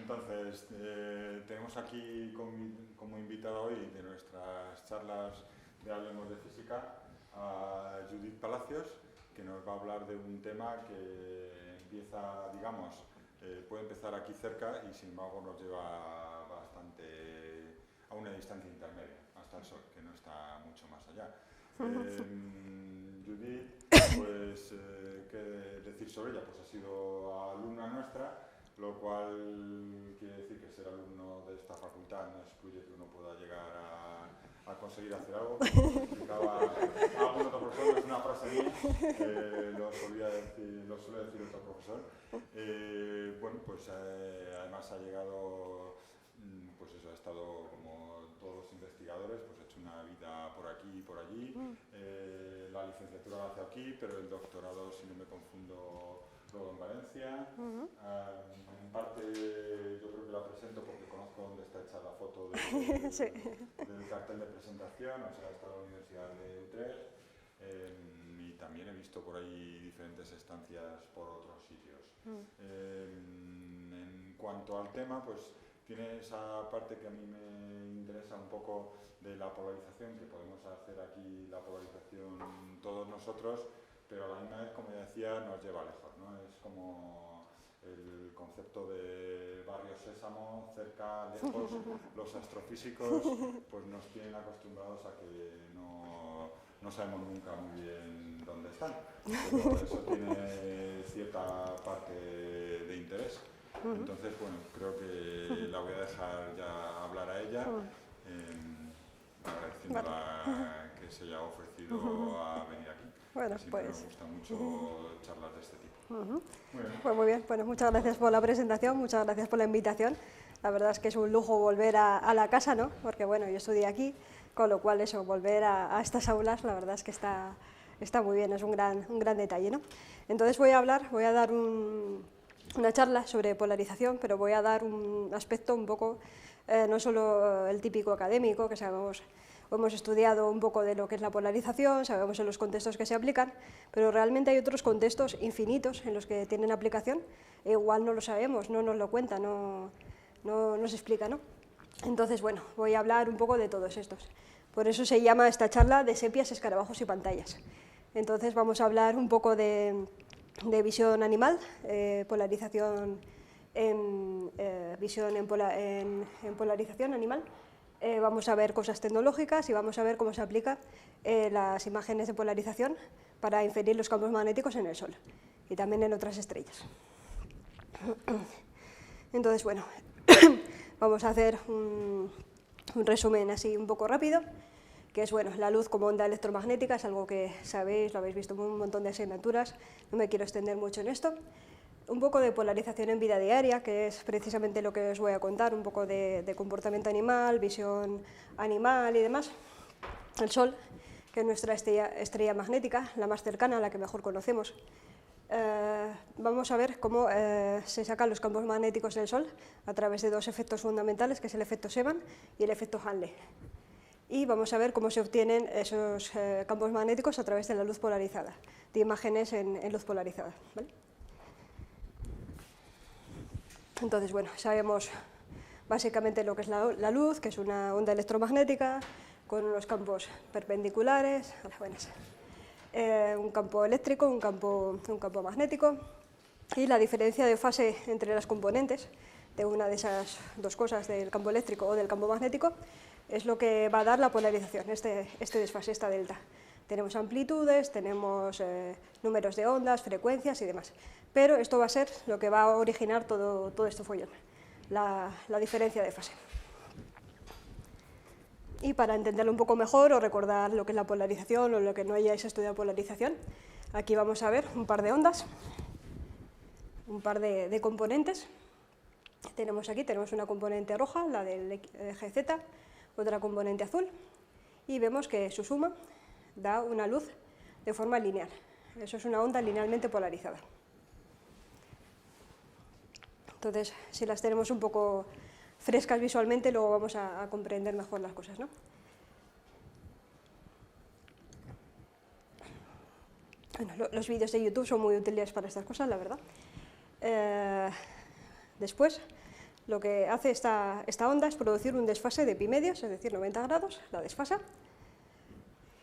Entonces, tenemos aquí como invitado hoy de nuestras charlas de Hablemos de Física a Judith Palacios, que nos va a hablar de un tema que empieza, digamos, puede empezar aquí cerca y sin embargo nos lleva bastante a una distancia intermedia, hasta el Sol, que no está mucho más allá. Judith, pues, ¿qué decir sobre ella? Pues ha sido alumna nuestra, lo cual quiere decir que ser alumno de esta facultad no excluye que uno pueda llegar a conseguir hacer algo. Como explicaba algún otro profesor, es una frase mía, lo suele decir otro profesor. Bueno, pues además ha llegado, pues eso, ha estado como todos los investigadores, pues ha hecho una vida por aquí y por allí. La licenciatura la hace aquí, pero el doctorado, si no me confundo, luego en Valencia. En parte yo creo que la presento porque conozco dónde está hecha la foto Sí. del cartel de presentación, o sea, está la Universidad de Utrecht, y también he visto por ahí diferentes estancias por otros sitios. En cuanto al tema, pues tiene esa parte que a mí me interesa un poco de la polarización, que podemos hacer aquí la polarización todos nosotros, pero a la misma vez, como decía, nos lleva lejos, ¿no? Es como el concepto de barrio Sésamo, cerca, lejos. Los astrofísicos pues nos tienen acostumbrados a que no sabemos nunca muy bien dónde están, pero eso tiene cierta parte de interés. Entonces, bueno, creo que la voy a dejar ya hablar a ella, agradeciéndola que se haya ofrecido a venir aquí. Bueno, Siempre pues me gusta mucho charlas de este tipo. Pues muy bien, bueno, muchas gracias por la presentación, muchas gracias por la invitación. La verdad es que es un lujo volver a la casa, ¿no? Porque bueno, yo estudié aquí, con lo cual eso, volver a estas aulas, la verdad es que está muy bien, es un gran detalle, ¿no? Entonces voy a dar una charla sobre polarización, pero voy a dar un aspecto un poco, no solo el típico académico, que sabemos, hemos estudiado un poco de lo que es la polarización, sabemos en los contextos que se aplican, pero realmente hay otros contextos infinitos en los que tienen aplicación, e igual no lo sabemos, no nos lo cuenta, no se explica, ¿no? Entonces, bueno, voy a hablar un poco de todos estos. Por eso se llama esta charla de sepias, escarabajos y pantallas. Entonces vamos a hablar un poco de visión animal, polarización visión en polarización animal. Vamos a ver cosas tecnológicas y vamos a ver cómo se aplican las imágenes de polarización para inferir los campos magnéticos en el Sol y también en otras estrellas. Entonces, bueno, vamos a hacer un resumen así un poco rápido, que es, bueno, la luz como onda electromagnética, es algo que sabéis, lo habéis visto en un montón de asignaturas, no me quiero extender mucho en esto. Un poco de polarización en vida diaria, que es precisamente lo que os voy a contar, un poco de comportamiento animal, visión animal y demás. El Sol, que es nuestra estrella magnética, la más cercana, la que mejor conocemos. Vamos a ver cómo se sacan los campos magnéticos del Sol a través de dos efectos fundamentales, que es el efecto Seemann y el efecto Hanle. Y vamos a ver cómo se obtienen esos campos magnéticos a través de la luz polarizada, de imágenes en luz polarizada, ¿vale? Entonces, bueno, sabemos básicamente lo que es la luz, que es una onda electromagnética con unos campos perpendiculares, un campo eléctrico, un campo magnético, y la diferencia de fase entre las componentes de una de esas dos cosas, del campo eléctrico o del campo magnético, es lo que va a dar la polarización, este desfase, esta delta. Tenemos amplitudes, tenemos números de ondas, frecuencias y demás. Pero esto va a ser lo que va a originar todo este follón, la diferencia de fase. Y para entenderlo un poco mejor o recordar lo que es la polarización o lo que no hayáis estudiado polarización, aquí vamos a ver un par de ondas, un par de componentes. Tenemos una componente roja, la del eje Z, otra componente azul, y vemos que su suma da una luz de forma lineal. Eso es una onda linealmente polarizada. Entonces, si las tenemos un poco frescas visualmente, luego vamos a comprender mejor las cosas, ¿no? Bueno, los vídeos de YouTube son muy útiles para estas cosas, la verdad. Después, lo que hace esta onda es producir un desfase de pi medios, es decir, 90 grados, la desfasa,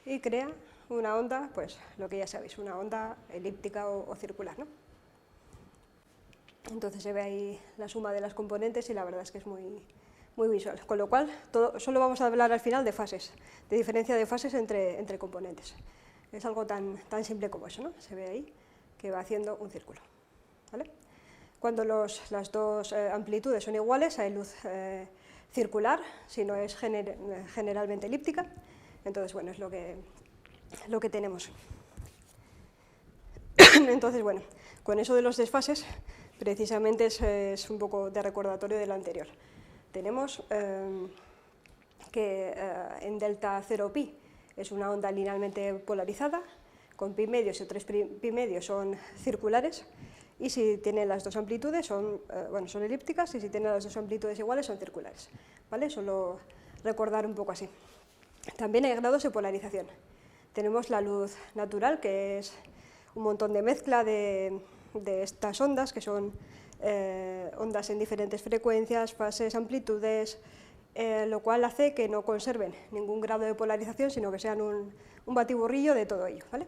y crea una onda, pues lo que ya sabéis, una onda elíptica o circular, ¿no? Entonces se ve ahí la suma de las componentes y la verdad es que es muy visual, con lo cual solo vamos a hablar al final de fases, de diferencia de fases entre componentes. Es algo tan simple como eso, ¿no? Se ve ahí que va haciendo un círculo, ¿vale? Cuando las dos amplitudes son iguales, hay luz circular, si no es generalmente elíptica. Entonces, bueno, es lo que tenemos. Entonces, bueno, con eso de los desfases, precisamente es un poco de recordatorio de lo anterior. Tenemos que en delta 0pi es una onda linealmente polarizada, con pi medios y 3 pi medios son circulares, y si tiene las dos amplitudes son elípticas, y si tiene las dos amplitudes iguales son circulares, ¿vale? Solo recordar un poco así. También hay grados de polarización. Tenemos la luz natural, que es un montón de mezcla de estas ondas, que son ondas en diferentes frecuencias, fases, amplitudes, lo cual hace que no conserven ningún grado de polarización, sino que sean un batiburrillo de todo ello, ¿vale?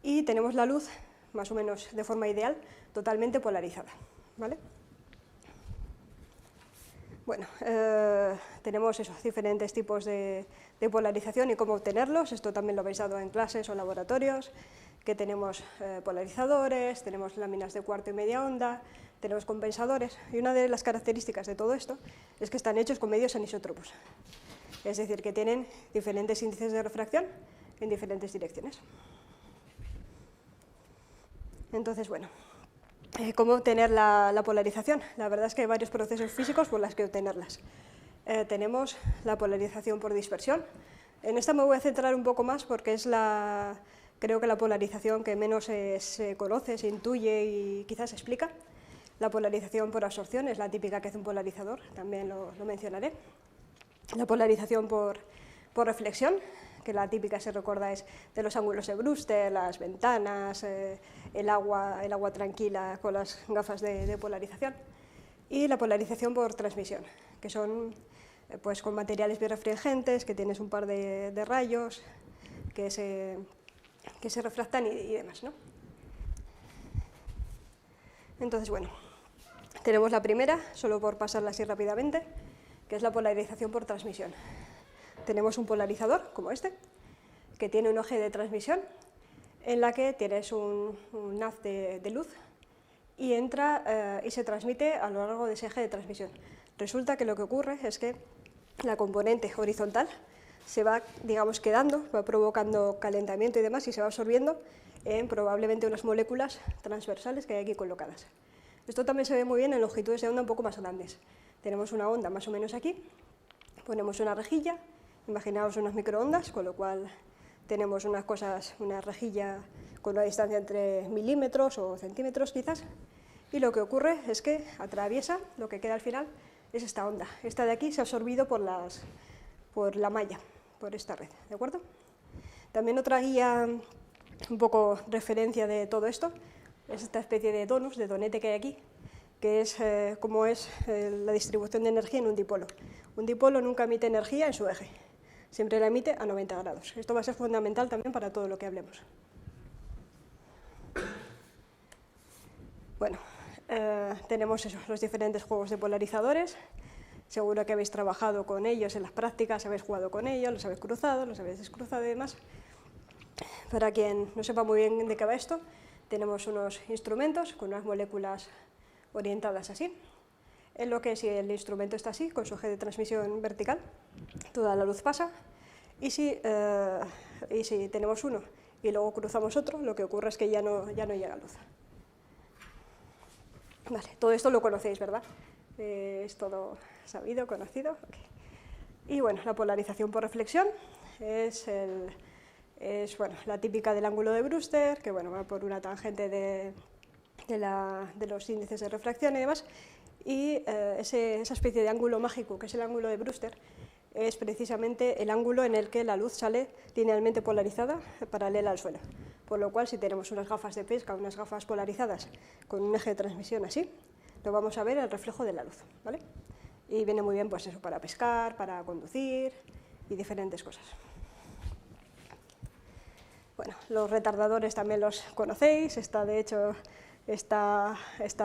Y tenemos la luz, más o menos de forma ideal, totalmente polarizada, ¿vale? Bueno, tenemos esos diferentes tipos de polarización y cómo obtenerlos. Esto también lo habéis dado en clases o en laboratorios, que tenemos polarizadores, tenemos láminas de cuarto y media onda, tenemos compensadores, y una de las características de todo esto es que están hechos con medios anisótropos, es decir, que tienen diferentes índices de refracción en diferentes direcciones. Entonces, bueno, ¿cómo obtener la polarización? La verdad es que hay varios procesos físicos por los que obtenerlas. Tenemos la polarización por dispersión. En esta me voy a centrar un poco más porque es creo que la polarización que menos se conoce, se intuye y quizás se explica. La polarización por absorción es la típica que hace un polarizador, también lo mencionaré. La polarización por reflexión, que la típica se recuerda es de los ángulos de Brewster, las ventanas, el agua tranquila con las gafas de polarización. Y la polarización por transmisión, que son pues, con materiales birrefringentes, que tienes un par de rayos que se refractan y demás, ¿no? Entonces, bueno, tenemos la primera, solo por pasarla así rápidamente, que es la polarización por transmisión. Tenemos un polarizador, como este, que tiene un eje de transmisión, en la que tienes un haz de luz y entra y se transmite a lo largo de ese eje de transmisión. Resulta que lo que ocurre es que la componente horizontal se va, digamos, quedando, va provocando calentamiento y demás, y se va absorbiendo en probablemente unas moléculas transversales que hay aquí colocadas. Esto también se ve muy bien en longitudes de onda un poco más grandes. Tenemos una onda más o menos aquí, ponemos una rejilla, imaginaos unas microondas, con lo cual tenemos una rejilla con una distancia entre milímetros o centímetros quizás, y lo que ocurre es que atraviesa, lo que queda al final es esta onda. Esta de aquí se ha absorbido por la malla, por esta red, ¿de acuerdo? También otra guía, un poco referencia de todo esto, es esta especie de donus, de donete que hay aquí, que es cómo es la distribución de energía en un dipolo. Un dipolo nunca emite energía en su eje, siempre la emite a 90 grados. Esto va a ser fundamental también para todo lo que hablemos. Bueno, tenemos los diferentes juegos de polarizadores. Seguro que habéis trabajado con ellos en las prácticas, habéis jugado con ellos, los habéis cruzado, los habéis descruzado y demás. Para quien no sepa muy bien de qué va esto, tenemos unos instrumentos con unas moléculas orientadas así, en lo que si el instrumento está así, con su eje de transmisión vertical, toda la luz pasa, y si tenemos uno y luego cruzamos otro, lo que ocurre es que ya no llega luz. Vale, todo esto lo conocéis, ¿verdad? Es todo sabido, conocido. Okay. Y bueno, la polarización por reflexión es la típica del ángulo de Brewster, que bueno, va por una tangente de los índices de refracción y demás, y esa especie de ángulo mágico, que es el ángulo de Brewster, es precisamente el ángulo en el que la luz sale linealmente polarizada, paralela al suelo. Por lo cual, si tenemos unas gafas de pesca, unas gafas polarizadas con un eje de transmisión así, lo vamos a ver el reflejo de la luz, ¿vale? Y viene muy bien pues eso, para pescar, para conducir y diferentes cosas. Bueno, los retardadores también los conocéis, de hecho está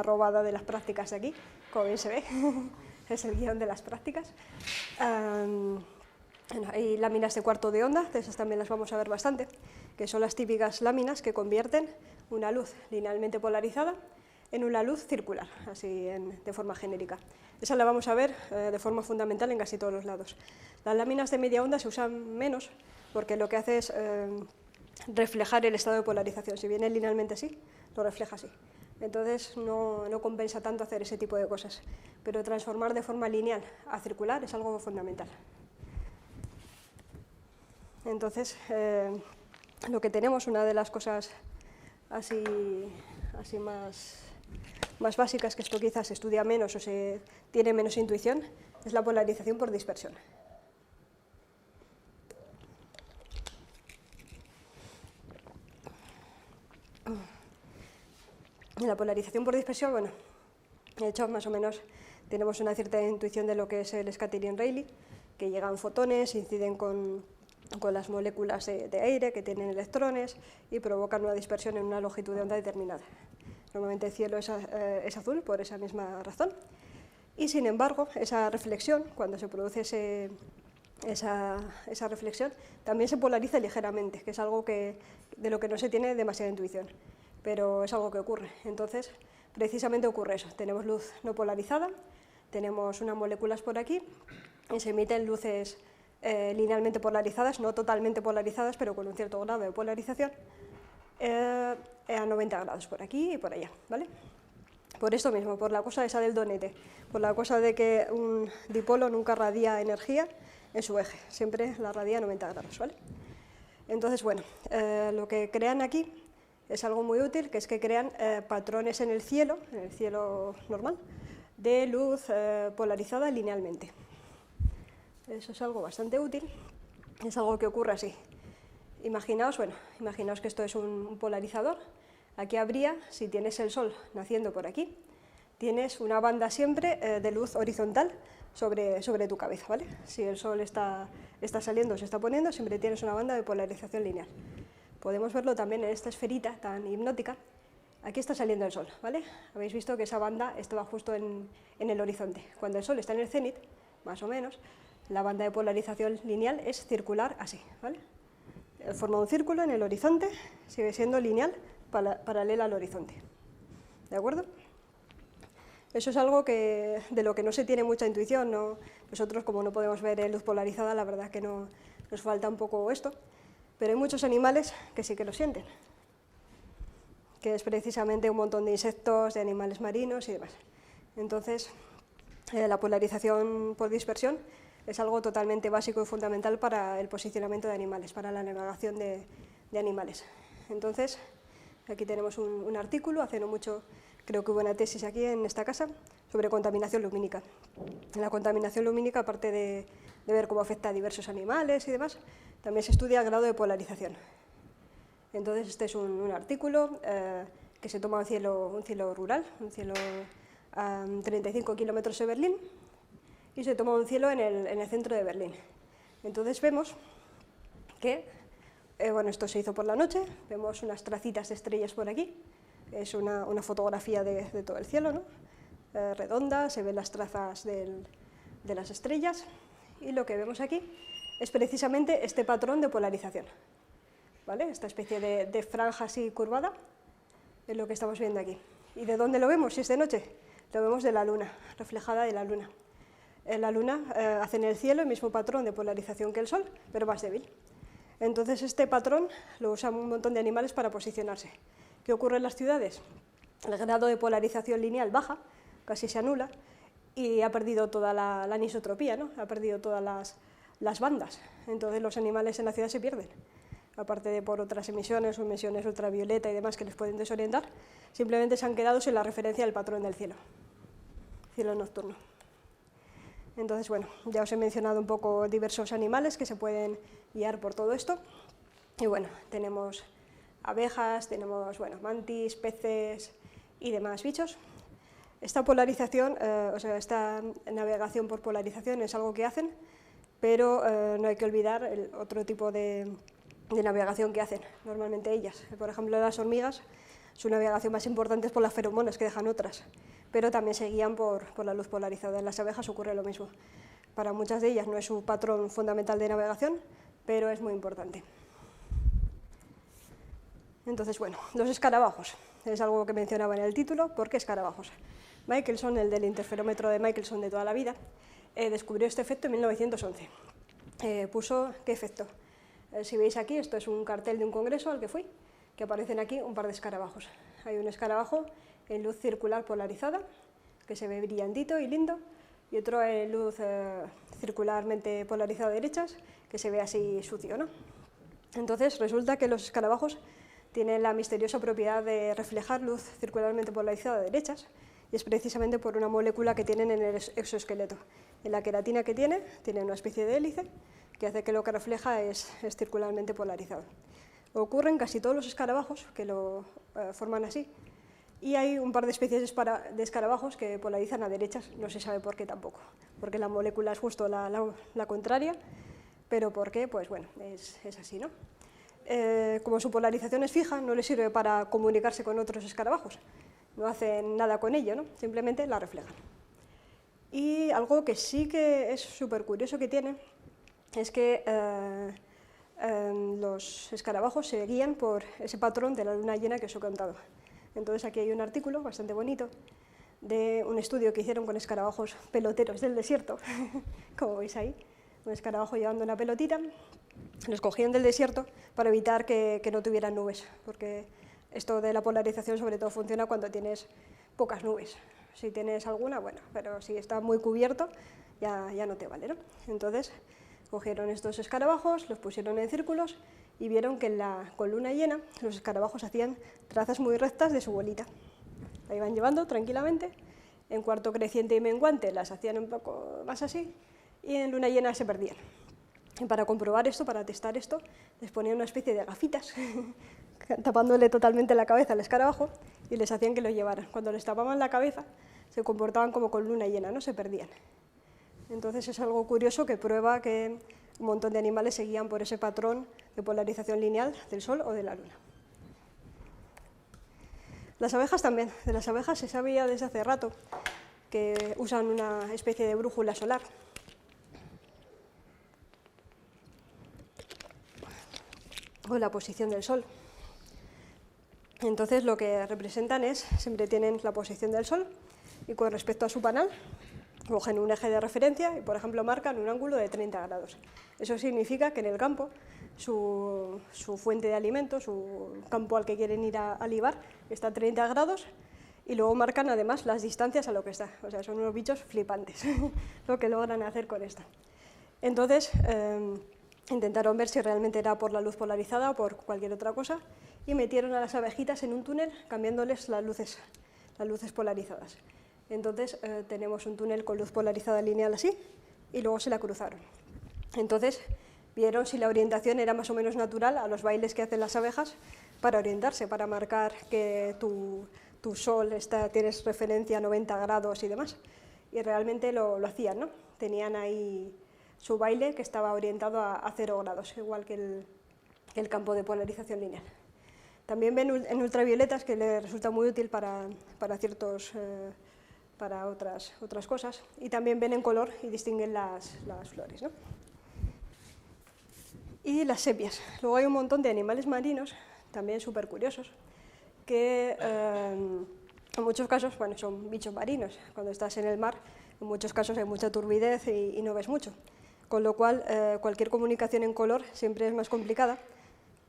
robada de las prácticas de aquí, como bien se ve, es el guión de las prácticas. Bueno, hay láminas de cuarto de onda, de esas también las vamos a ver bastante, que son las típicas láminas que convierten una luz linealmente polarizada en una luz circular, así de forma genérica. Esa la vamos a ver de forma fundamental en casi todos los lados. Las láminas de media onda se usan menos porque lo que hace es reflejar el estado de polarización. Si viene linealmente así, lo refleja así. Entonces no compensa tanto hacer ese tipo de cosas, pero transformar de forma lineal a circular es algo fundamental. Entonces, lo que tenemos, una de las cosas así más básicas, que esto quizás se estudia menos o se tiene menos intuición, es la polarización por dispersión. La polarización por dispersión, bueno, de hecho más o menos tenemos una cierta intuición de lo que es el scattering Rayleigh, que llegan fotones, inciden con las moléculas de aire que tienen electrones y provocan una dispersión en una longitud de onda determinada. Normalmente el cielo es azul por esa misma razón. Y sin embargo, esa reflexión, cuando se produce esa reflexión, también se polariza ligeramente, que es algo de lo que no se tiene demasiada intuición, pero es algo que ocurre. Entonces, precisamente ocurre eso. Tenemos luz no polarizada, tenemos unas moléculas por aquí y se emiten luces linealmente polarizadas, no totalmente polarizadas, pero con un cierto grado de polarización, a 90 grados por aquí y por allá, ¿vale? Por esto mismo, por la cosa esa del donete, por la cosa de que un dipolo nunca radia energía en su eje, siempre la radia a 90 grados, ¿vale? Entonces, bueno, lo que crean aquí es algo muy útil, que es que crean patrones en el cielo normal, de luz polarizada linealmente. Eso es algo bastante útil, es algo que ocurre así. Imaginaos que esto es un polarizador. Aquí habría, si tienes el Sol naciendo por aquí, tienes una banda siempre de luz horizontal sobre tu cabeza, ¿vale? Si el Sol está saliendo, se está poniendo, siempre tienes una banda de polarización lineal. Podemos verlo también en esta esferita tan hipnótica. Aquí está saliendo el Sol, ¿vale? Habéis visto que esa banda estaba justo en el horizonte. Cuando el Sol está en el cenit, más o menos, la banda de polarización lineal es circular así, ¿vale? Forma un círculo en el horizonte, sigue siendo lineal, paralela al horizonte. ¿De acuerdo? Eso es algo de lo que no se tiene mucha intuición, ¿no? Nosotros, como no podemos ver luz polarizada, la verdad es que nos falta un poco esto, pero hay muchos animales que sí que lo sienten, que es precisamente un montón de insectos, de animales marinos y demás. Entonces, la polarización por dispersión es algo totalmente básico y fundamental para el posicionamiento de animales, para la navegación de animales. Entonces, aquí tenemos un artículo, hace no mucho creo que hubo una tesis aquí en esta casa, sobre contaminación lumínica. La contaminación lumínica, aparte de ver cómo afecta a diversos animales y demás, también se estudia el grado de polarización. Entonces, este es un artículo que se toma un cielo rural, un cielo a 35 kilómetros de Berlín, y se toma un cielo en el centro de Berlín. Entonces vemos que, esto se hizo por la noche, vemos unas tracitas de estrellas por aquí, es una fotografía de todo el cielo, ¿no? Redonda, se ven las trazas de las estrellas, y lo que vemos aquí es precisamente este patrón de polarización, ¿vale? Esta especie de franja así curvada es lo que estamos viendo aquí. ¿Y de dónde lo vemos si es de noche? Lo vemos de la luna, reflejada de la luna. La luna hace en el cielo el mismo patrón de polarización que el Sol, pero más débil. Entonces este patrón lo usan un montón de animales para posicionarse. ¿Qué ocurre en las ciudades? El grado de polarización lineal baja, casi se anula, y ha perdido toda la anisotropía, ¿no? Ha perdido todas las bandas. Entonces los animales en la ciudad se pierden. Aparte de por otras emisiones o emisiones ultravioleta y demás que les pueden desorientar, simplemente se han quedado sin la referencia del patrón del cielo nocturno. Entonces, ya os he mencionado un poco diversos animales que se pueden guiar por todo esto. Y tenemos abejas, tenemos mantis, peces y demás bichos. Esta polarización, o sea, esta navegación por polarización es algo que hacen, pero no hay que olvidar el otro tipo de navegación que hacen normalmente ellas. Por ejemplo, las hormigas, su navegación más importante es por las feromonas que dejan otras, pero también se guían por la luz polarizada. En las abejas ocurre lo mismo. Para muchas de ellas no es su patrón fundamental de navegación, pero es muy importante. Entonces, bueno, los escarabajos. Es algo que mencionaba en el título. ¿Por qué escarabajos? Michelson, el del interferómetro de Michelson de toda la vida, descubrió este efecto en 1911. Puso, ¿qué efecto? Si veis aquí, esto es un cartel de un congreso al que fui, que aparecen aquí un par de escarabajos. Hay un escarabajo en luz circular polarizada, que se ve brillantito y lindo, y otro en luz circularmente polarizada a derechas, que se ve así sucio, ¿no? Entonces, resulta que los escarabajos tienen la misteriosa propiedad de reflejar luz circularmente polarizada a derechas, y es precisamente por una molécula que tienen en el exoesqueleto. En la queratina que tiene una especie de hélice que hace que lo que refleja es circularmente polarizado. Ocurre en casi todos los escarabajos que lo forman así, y hay un par de especies de escarabajos que polarizan a derechas, no se sabe por qué tampoco, porque la molécula es justo la contraria, pero por qué, pues bueno, es así, ¿no? Como su polarización es fija, no le sirve para comunicarse con otros escarabajos, no hacen nada con ello, ¿no? Simplemente la reflejan. Y algo que sí que es súper curioso que tiene es que los escarabajos se guían por ese patrón de la luna llena que os he contado. Entonces aquí hay un artículo bastante bonito de un estudio que hicieron con escarabajos peloteros del desierto, como veis ahí, un escarabajo llevando una pelotita, los cogían del desierto para evitar que no tuvieran nubes, porque esto de la polarización sobre todo funciona cuando tienes pocas nubes. Si tienes alguna, bueno, pero si está muy cubierto ya no te vale, ¿no? Entonces cogieron estos escarabajos, los pusieron en círculos y vieron que con luna llena los escarabajos hacían trazas muy rectas de su bolita. La iban llevando tranquilamente, en cuarto creciente y menguante las hacían un poco más así y en luna llena se perdían. Y para comprobar esto, para testar esto, les ponían una especie de gafitas tapándole totalmente la cabeza al escarabajo y les hacían que lo llevaran. Cuando les tapaban la cabeza se comportaban como con luna llena, no se perdían. Entonces es algo curioso que prueba que un montón de animales se guían por ese patrón de polarización lineal del Sol o de la Luna. Las abejas también. De las abejas se sabía desde hace rato que usan una especie de brújula solar. O la posición del Sol. Entonces lo que representan es, siempre tienen la posición del Sol y con respecto a su panal, cogen un eje de referencia y, por ejemplo, marcan un ángulo de 30 grados. Eso significa que en el campo su fuente de alimento, su campo al que quieren ir a libar, está a 30 grados y luego marcan además las distancias a lo que está. O sea, son unos bichos flipantes lo que logran hacer con esto. Entonces, intentaron ver si realmente era por la luz polarizada o por cualquier otra cosa y metieron a las abejitas en un túnel cambiándoles las luces polarizadas. Entonces tenemos un túnel con luz polarizada lineal así y luego se la cruzaron. Entonces vieron si la orientación era más o menos natural a los bailes que hacen las abejas para orientarse, para marcar que tu sol tienes referencia a 90 grados y demás. Y realmente lo hacían, ¿no? Tenían ahí su baile que estaba orientado a 0 grados, igual que el campo de polarización lineal. También ven en ultravioletas, que les resulta muy útil para otras cosas, y también ven en color y distinguen las flores, ¿no? Y las sepias. Luego hay un montón de animales marinos, también súper curiosos, que en muchos casos, bueno, son bichos marinos. Cuando estás en el mar, en muchos casos hay mucha turbidez y no ves mucho, con lo cual cualquier comunicación en color siempre es más complicada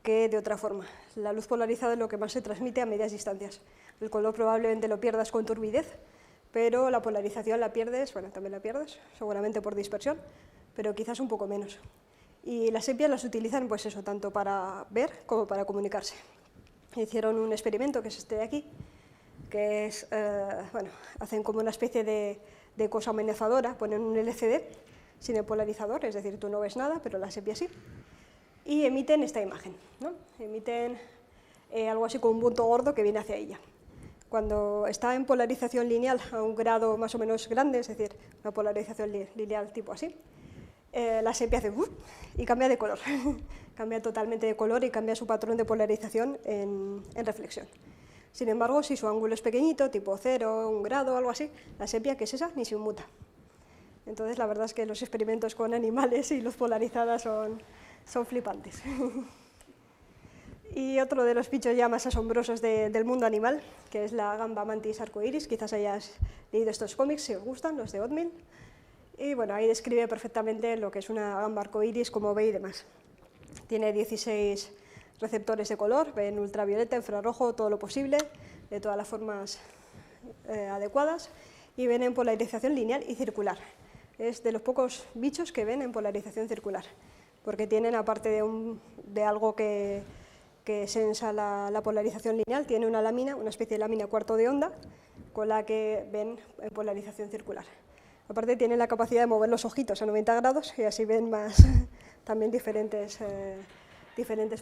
que de otra forma. La luz polarizada es lo que más se transmite a medias distancias. El color probablemente lo pierdas con turbidez, pero la polarización la pierdes, bueno, también la pierdes, seguramente por dispersión, pero quizás un poco menos. Y las sepias las utilizan, pues eso, tanto para ver como para comunicarse. Hicieron un experimento, que es este de aquí, que es, bueno, hacen como una especie de cosa amenazadora, ponen un LCD sin el polarizador, es decir, tú no ves nada, pero la sepia sí, y emiten esta imagen, ¿no? Emiten algo así como un punto gordo que viene hacia ella. cuando está en polarización lineal a un grado más o menos grande, es decir, una polarización lineal tipo así, la sepia hace y cambia de color, cambia totalmente de color y cambia su patrón de polarización en reflexión. Sin embargo, si su ángulo es pequeñito, tipo 0, 1 grado o algo así, la sepia, que es esa, ni se inmuta. Entonces, la verdad es que los experimentos con animales y luz polarizada son flipantes. Y otro de los bichos ya más asombrosos del mundo animal, que es la gamba mantis arcoiris, quizás hayas leído estos cómics si os gustan, los de Oddmill. Y bueno, ahí describe perfectamente lo que es una gamba arcoiris, como ve y demás. Tiene 16 receptores de color, ven ultravioleta, infrarrojo, todo lo posible, de todas las formas adecuadas, y ven en polarización lineal y circular. Es de los pocos bichos que ven en polarización circular, porque tienen, aparte de algo que sensa la polarización lineal, tiene una lámina, una especie de lámina cuarto de onda, con la que ven en polarización circular. Aparte tienen la capacidad de mover los ojitos a 90 grados y así ven más también diferentes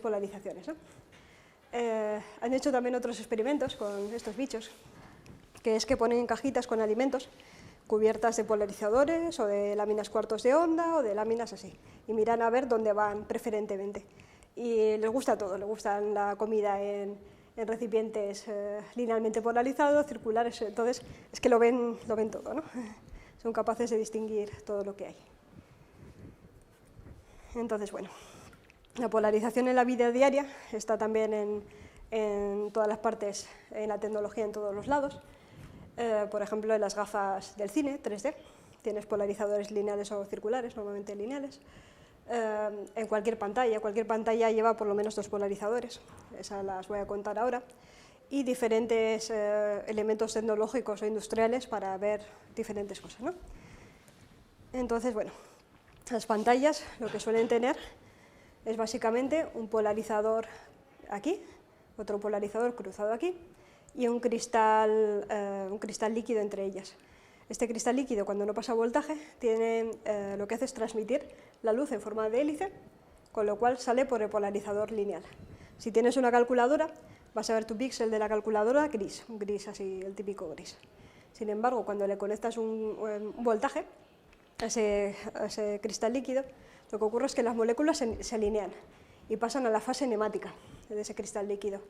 polarizaciones, ¿no? Han hecho también otros experimentos con estos bichos, que es que ponen cajitas con alimentos cubiertas de polarizadores o de láminas cuartos de onda o de láminas así, y miran a ver dónde van preferentemente. Y les gusta todo, les gusta la comida en recipientes linealmente polarizados, circulares, entonces es que lo ven todo, ¿no? Son capaces de distinguir todo lo que hay. Entonces, bueno, la polarización en la vida diaria está también en todas las partes, en la tecnología, en todos los lados. Por ejemplo, en las gafas del cine 3D, tienes polarizadores lineales o circulares, normalmente lineales. En cualquier pantalla lleva por lo menos 2 polarizadores, esas las voy a contar ahora, y diferentes elementos tecnológicos o industriales para ver diferentes cosas, ¿no? Entonces, bueno, las pantallas lo que suelen tener es básicamente un polarizador aquí, otro polarizador cruzado aquí, y un cristal líquido entre ellas. Este cristal líquido, cuando no pasa voltaje, lo que hace es transmitir la luz en forma de hélice, con lo cual sale por el polarizador lineal. Si tienes una calculadora, vas a ver tu píxel de la calculadora gris, un gris así, el típico gris. Sin embargo, cuando le conectas un voltaje a ese cristal líquido, lo que ocurre es que las moléculas se alinean y pasan a la fase nemática de ese cristal líquido.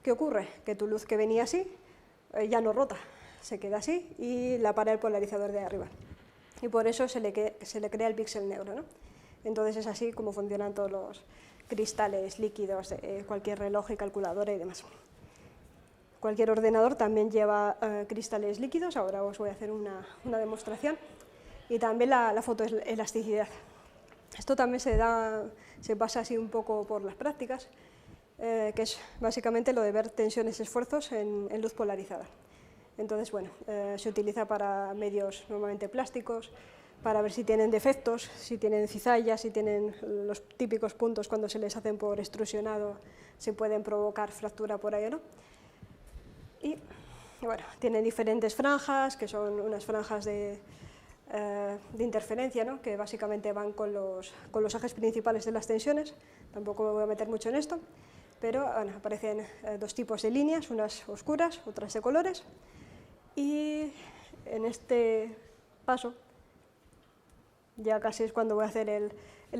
¿Qué ocurre? Que tu luz que venía así ya no rota, se queda así y la para el polarizador de arriba. Y por eso se le crea el píxel negro, ¿no? Entonces es así como funcionan todos los cristales líquidos de cualquier reloj y calculadora y demás. Cualquier ordenador también lleva cristales líquidos, ahora os voy a hacer una demostración. Y también la fotoelasticidad. Esto también se pasa así un poco por las prácticas, que es básicamente lo de ver tensiones y esfuerzos en luz polarizada. Entonces, bueno, se utiliza para medios normalmente plásticos, para ver si tienen defectos, si tienen cizallas, si tienen los típicos puntos cuando se les hacen por extrusionado, se pueden provocar fractura por ahí o no. Y bueno, tienen diferentes franjas, que son unas franjas de interferencia, ¿no? Que básicamente van con los ejes principales de las tensiones. Tampoco me voy a meter mucho en esto, pero bueno, aparecen 2 tipos de líneas, unas oscuras, otras de colores, y en este paso ya casi es cuando voy a hacer el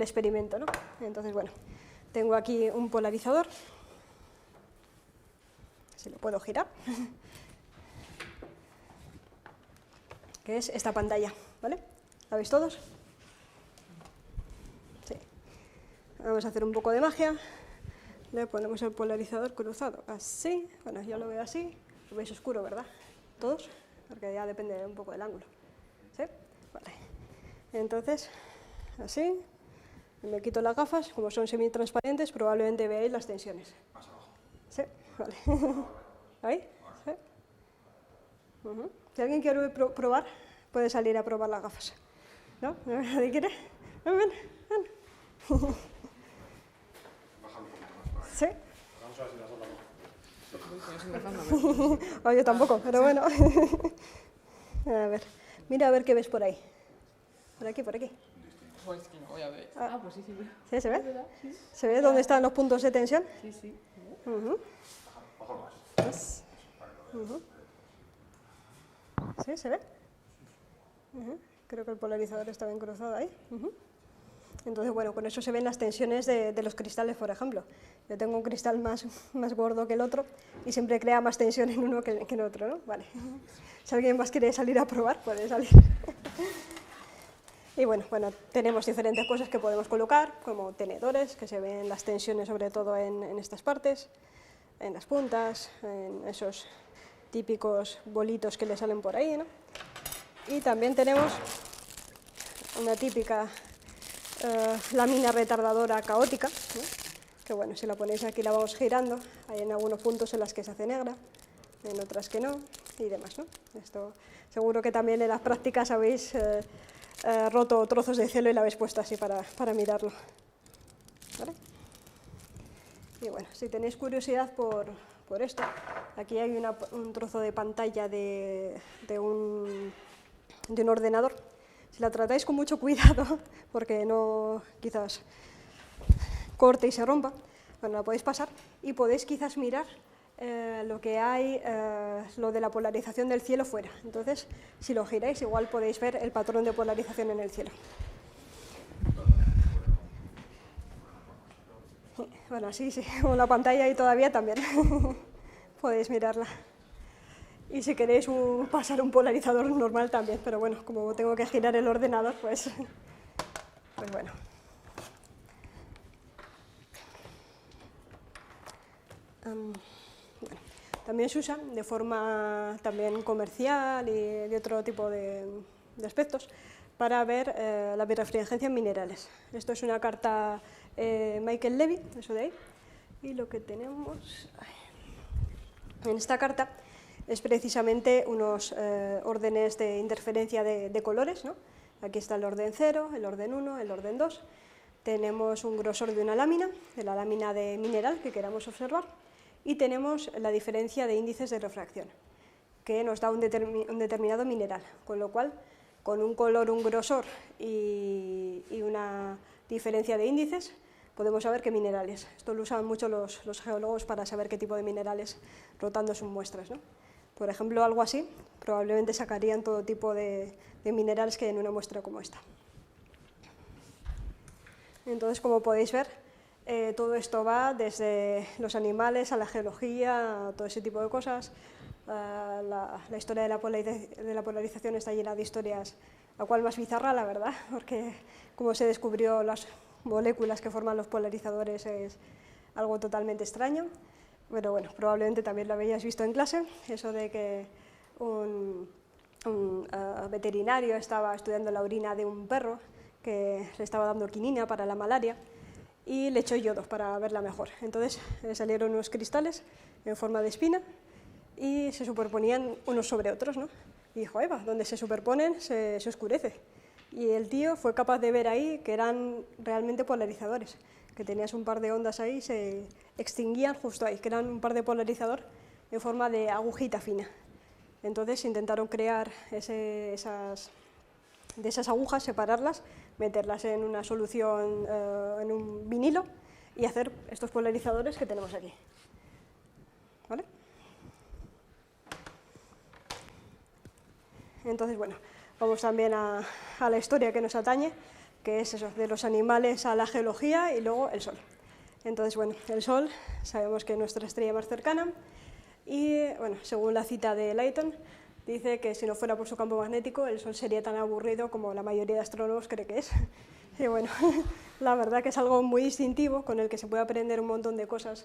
experimento, ¿no? Entonces, bueno, tengo aquí un polarizador, si lo puedo girar, que es esta pantalla, ¿vale? ¿La veis todos? Sí. Vamos a hacer un poco de magia. Le ponemos el polarizador cruzado así. Bueno, yo lo veo así. Lo veis oscuro, ¿verdad? ¿Todos? Porque ya depende un poco del ángulo. ¿Sí? Vale. Entonces, así. Me quito las gafas. Como son semitransparentes, probablemente veáis las tensiones. Más abajo. Sí, vale. ¿Ahí? ¿Sí? Si alguien quiere probar, puede salir a probar las gafas. ¿No? ¿Nadie quiere? Ven, ven. Baja un poquito más para ahí. ¿Sí? Vamos a ver si las otras no. Oh, yo tampoco, pero bueno. A ver, mira a ver qué ves por ahí. Por aquí, por aquí. Pues que no voy a ver. Pues sí, sí. ¿Sí? ¿Se ve? Sí. ¿Se ve dónde están los puntos de tensión? Sí, sí. Ojo más. Pues, ¿Sí? ¿Se ve? Creo que el polarizador está bien cruzado ahí. Entonces, bueno, con eso se ven las tensiones de los cristales, por ejemplo. Yo tengo un cristal más gordo que el otro y siempre crea más tensión en uno que en otro, ¿no? Vale. Si alguien más quiere salir a probar, puede salir. Y bueno, tenemos diferentes cosas que podemos colocar, como tenedores, que se ven las tensiones sobre todo en estas partes, en las puntas, en esos típicos bolitos que le salen por ahí, ¿no? Y también tenemos una típica lámina retardadora caótica, ¿no? Que bueno, si la ponéis aquí la vamos girando, hay en algunos puntos en las que se hace negra, en otras que no, y demás, ¿no? Esto seguro que también en las prácticas habéis roto trozos de cielo y la habéis puesto así para mirarlo. ¿Vale? Y bueno, si tenéis curiosidad por esto, aquí hay un trozo de pantalla de un ordenador. Si la tratáis con mucho cuidado, porque no quizás corte y se rompa, bueno, la podéis pasar y podéis quizás mirar lo que hay, lo de la polarización del cielo fuera. Entonces, si lo giráis, igual podéis ver el patrón de polarización en el cielo. Bueno, sí, con la pantalla ahí todavía también podéis mirarla. Y si queréis pasar un polarizador normal también, pero bueno, como tengo que girar el ordenador, pues bueno. También se usa de forma también comercial y de otro tipo de aspectos para ver la birrefringencia en minerales. Esto es una carta Michael Levy, eso de ahí, y lo que tenemos en esta carta es precisamente unos órdenes de interferencia de colores, ¿no? Aquí está el orden 0, el orden 1, el orden 2. Tenemos un grosor de una lámina, de la lámina de mineral que queramos observar, y tenemos la diferencia de índices de refracción, que nos da un determinado mineral, con lo cual, con un color, un grosor y una diferencia de índices, podemos saber qué minerales. Esto lo usan mucho los geólogos para saber qué tipo de minerales rotando sus muestras, ¿no? Por ejemplo, algo así, probablemente sacarían todo tipo de minerales que hay en una muestra como esta. Entonces, como podéis ver, todo esto va desde los animales a la geología, a todo ese tipo de cosas. La historia de la polarización está llena de historias, la cual más bizarra, la verdad, porque como se descubrió las moléculas que forman los polarizadores es algo totalmente extraño. Pero bueno, probablemente también lo habéis visto en clase, eso de que un veterinario estaba estudiando la orina de un perro que le estaba dando quinina para la malaria y le echó yodo para verla mejor. Entonces salieron unos cristales en forma de espina y se superponían unos sobre otros, ¿no? Y dijo, Eva, donde se superponen se oscurece. Y el tío fue capaz de ver ahí que eran realmente polarizadores, que tenías un par de ondas ahí, se extinguían justo ahí, que eran un par de polarizador en forma de agujita fina. Entonces intentaron crear de esas agujas, separarlas, meterlas en una solución, en un vinilo y hacer estos polarizadores que tenemos aquí. ¿Vale? Entonces, bueno, vamos también a la historia que nos atañe, que es eso, de los animales a la geología y luego el Sol. Entonces, bueno, el Sol sabemos que es nuestra estrella más cercana y, bueno, según la cita de Layton, dice que si no fuera por su campo magnético, el Sol sería tan aburrido como la mayoría de astrónomos cree que es. Y bueno, la verdad que es algo muy distintivo, con el que se puede aprender un montón de cosas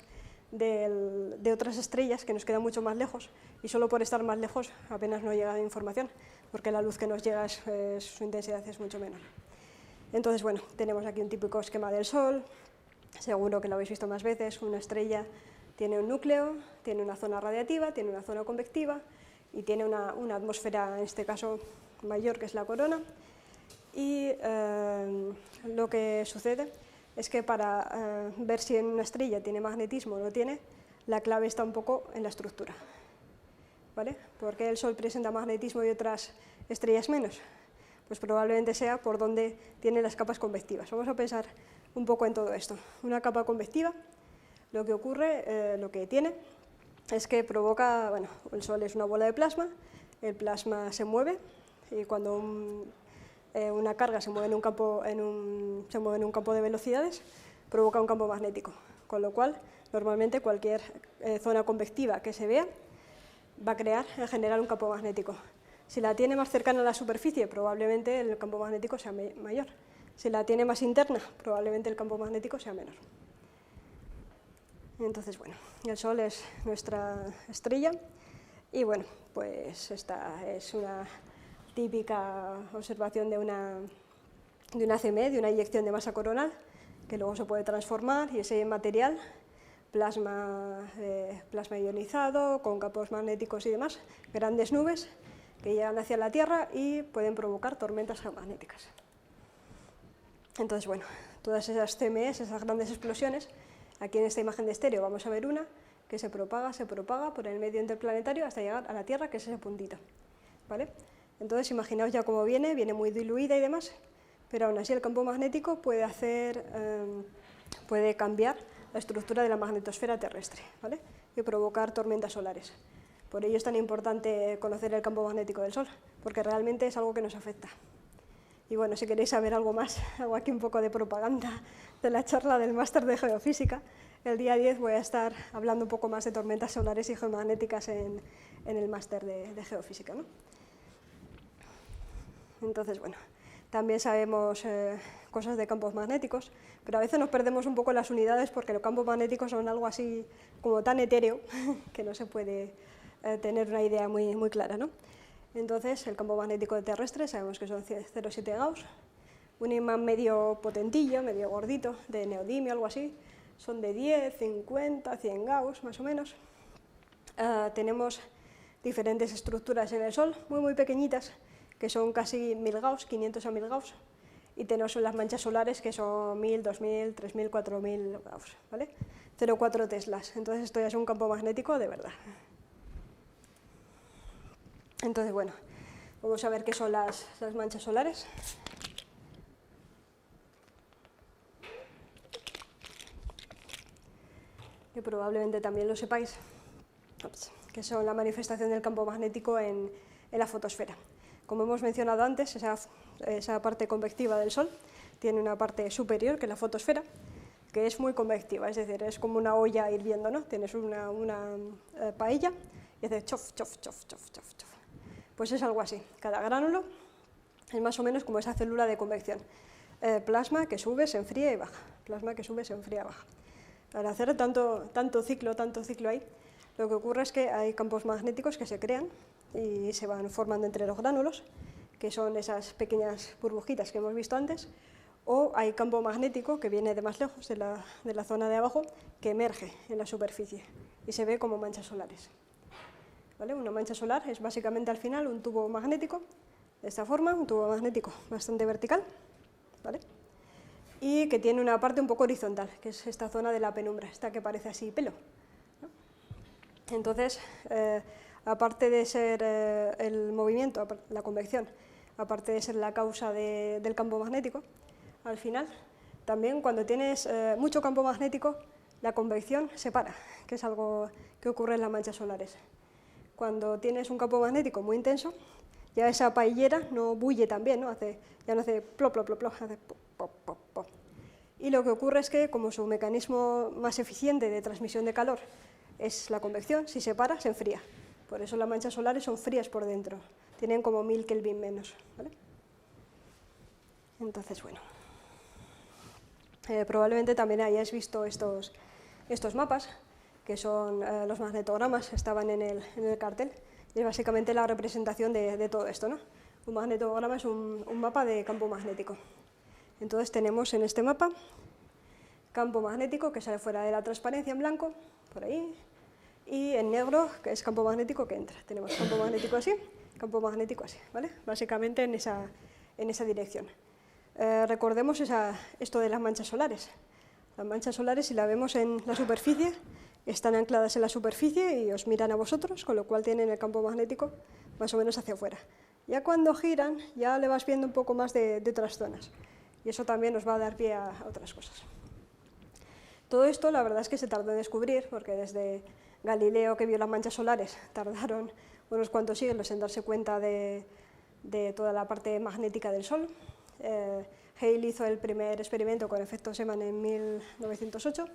de otras estrellas que nos quedan mucho más lejos, y solo por estar más lejos apenas nos llega información, porque la luz que nos llega, su intensidad es mucho menor. Entonces, bueno, tenemos aquí un típico esquema del Sol, seguro que lo habéis visto más veces. Una estrella tiene un núcleo, tiene una zona radiativa, tiene una zona convectiva y tiene una atmósfera, en este caso mayor, que es la corona. Y lo que sucede es que para ver si en una estrella tiene magnetismo o no tiene, la clave está un poco en la estructura. ¿Vale? ¿Por qué el Sol presenta magnetismo y otras estrellas menos? Pues probablemente sea por donde tiene las capas convectivas. Vamos a pensar un poco en todo esto. Una capa convectiva, lo que ocurre, lo que tiene, es que provoca, bueno, el Sol es una bola de plasma, el plasma se mueve y cuando una carga se mueve en un campo, se mueve en un campo de velocidades, provoca un campo magnético, con lo cual normalmente cualquier zona convectiva que se vea va a generar un campo magnético. Si la tiene más cercana a la superficie, probablemente el campo magnético sea mayor. Si la tiene más interna, probablemente el campo magnético sea menor. Entonces, bueno, el Sol es nuestra estrella y, bueno, pues esta es una típica observación de una CME, de una inyección de masa coronal, que luego se puede transformar y ese material, plasma ionizado, con campos magnéticos y demás, grandes nubes que llegan hacia la Tierra y pueden provocar tormentas geomagnéticas. Entonces, bueno, todas esas CMEs, esas grandes explosiones, aquí en esta imagen de estéreo vamos a ver una que se propaga por el medio interplanetario hasta llegar a la Tierra, que es ese puntito, ¿vale? Entonces, imaginaos ya cómo viene muy diluida y demás, pero aún así el campo magnético puede cambiar la estructura de la magnetosfera terrestre, ¿vale? Y provocar tormentas solares. Por ello es tan importante conocer el campo magnético del Sol, porque realmente es algo que nos afecta. Y bueno, si queréis saber algo más, hago aquí un poco de propaganda de la charla del máster de Geofísica. El día 10 voy a estar hablando un poco más de tormentas solares y geomagnéticas en el máster de Geofísica, ¿no? Entonces, bueno, también sabemos cosas de campos magnéticos, pero a veces nos perdemos un poco las unidades porque los campos magnéticos son algo así como tan etéreo que no se puede tener una idea muy clara, ¿no? Entonces, el campo magnético terrestre sabemos que son 0,7 Gauss, un imán medio potentillo, medio gordito, de neodimio, algo así, son de 10, 50, 100 Gauss, más o menos. Tenemos diferentes estructuras en el Sol, muy pequeñitas, que son casi 1000 Gauss, 500 a 1000 Gauss, y tenemos las manchas solares que son 1000, 2000, 3000, 4000 Gauss, ¿vale? 0,4 teslas, entonces esto ya es un campo magnético de verdad. Entonces, bueno, vamos a ver qué son las manchas solares. Que probablemente también lo sepáis, que son la manifestación del campo magnético en la fotosfera. Como hemos mencionado antes, esa parte convectiva del Sol tiene una parte superior, que es la fotosfera, que es muy convectiva, es decir, es como una olla hirviendo, ¿no? Tienes una paella y hace chof, chof, chof, chof, chof, chof. Pues es algo así. Cada gránulo es más o menos como esa célula de convección. Plasma que sube, se enfría y baja. Plasma que sube, se enfría y baja. Al hacer tanto ciclo ahí, lo que ocurre es que hay campos magnéticos que se crean y se van formando entre los gránulos, que son esas pequeñas burbujitas que hemos visto antes, o hay campo magnético que viene de más lejos, de la zona de abajo, que emerge en la superficie y se ve como manchas solares. ¿Vale? Una mancha solar es básicamente al final un tubo magnético, de esta forma, un tubo magnético bastante vertical, ¿vale? Y que tiene una parte un poco horizontal, que es esta zona de la penumbra, esta que parece así pelo, ¿no? Entonces, aparte de ser el movimiento, la convección, aparte de ser la causa del campo magnético, al final, también cuando tienes mucho campo magnético, la convección se para, que es algo que ocurre en las manchas solares. Cuando tienes un campo magnético muy intenso, ya esa paellera no bulle tan bien, ¿no? Ya no hace plop, plop, plop, plop, hace pop, pop, pop, pop. Y lo que ocurre es que, como su mecanismo más eficiente de transmisión de calor es la convección, si se para, se enfría. Por eso las manchas solares son frías por dentro, tienen como 1000 Kelvin menos, ¿vale? Entonces, bueno, probablemente también hayáis visto estos mapas, que son los magnetogramas, estaban en el cartel, y es básicamente la representación de todo esto, ¿no? Un magnetograma es un mapa de campo magnético. Entonces tenemos en este mapa campo magnético que sale fuera de la transparencia en blanco, por ahí, y en negro, que es campo magnético que entra. Tenemos campo magnético así, ¿vale? Básicamente en esa dirección. Recordemos esto de las manchas solares. Las manchas solares, si las vemos en la superficie, están ancladas en la superficie y os miran a vosotros, con lo cual tienen el campo magnético más o menos hacia afuera. Ya cuando giran, ya le vas viendo un poco más de otras zonas, y eso también nos va a dar pie a otras cosas. Todo esto, la verdad es que se tardó en descubrir, porque desde Galileo, que vio las manchas solares, tardaron unos cuantos siglos en darse cuenta de toda la parte magnética del Sol. Hale hizo el primer experimento con efecto Zeeman en 1908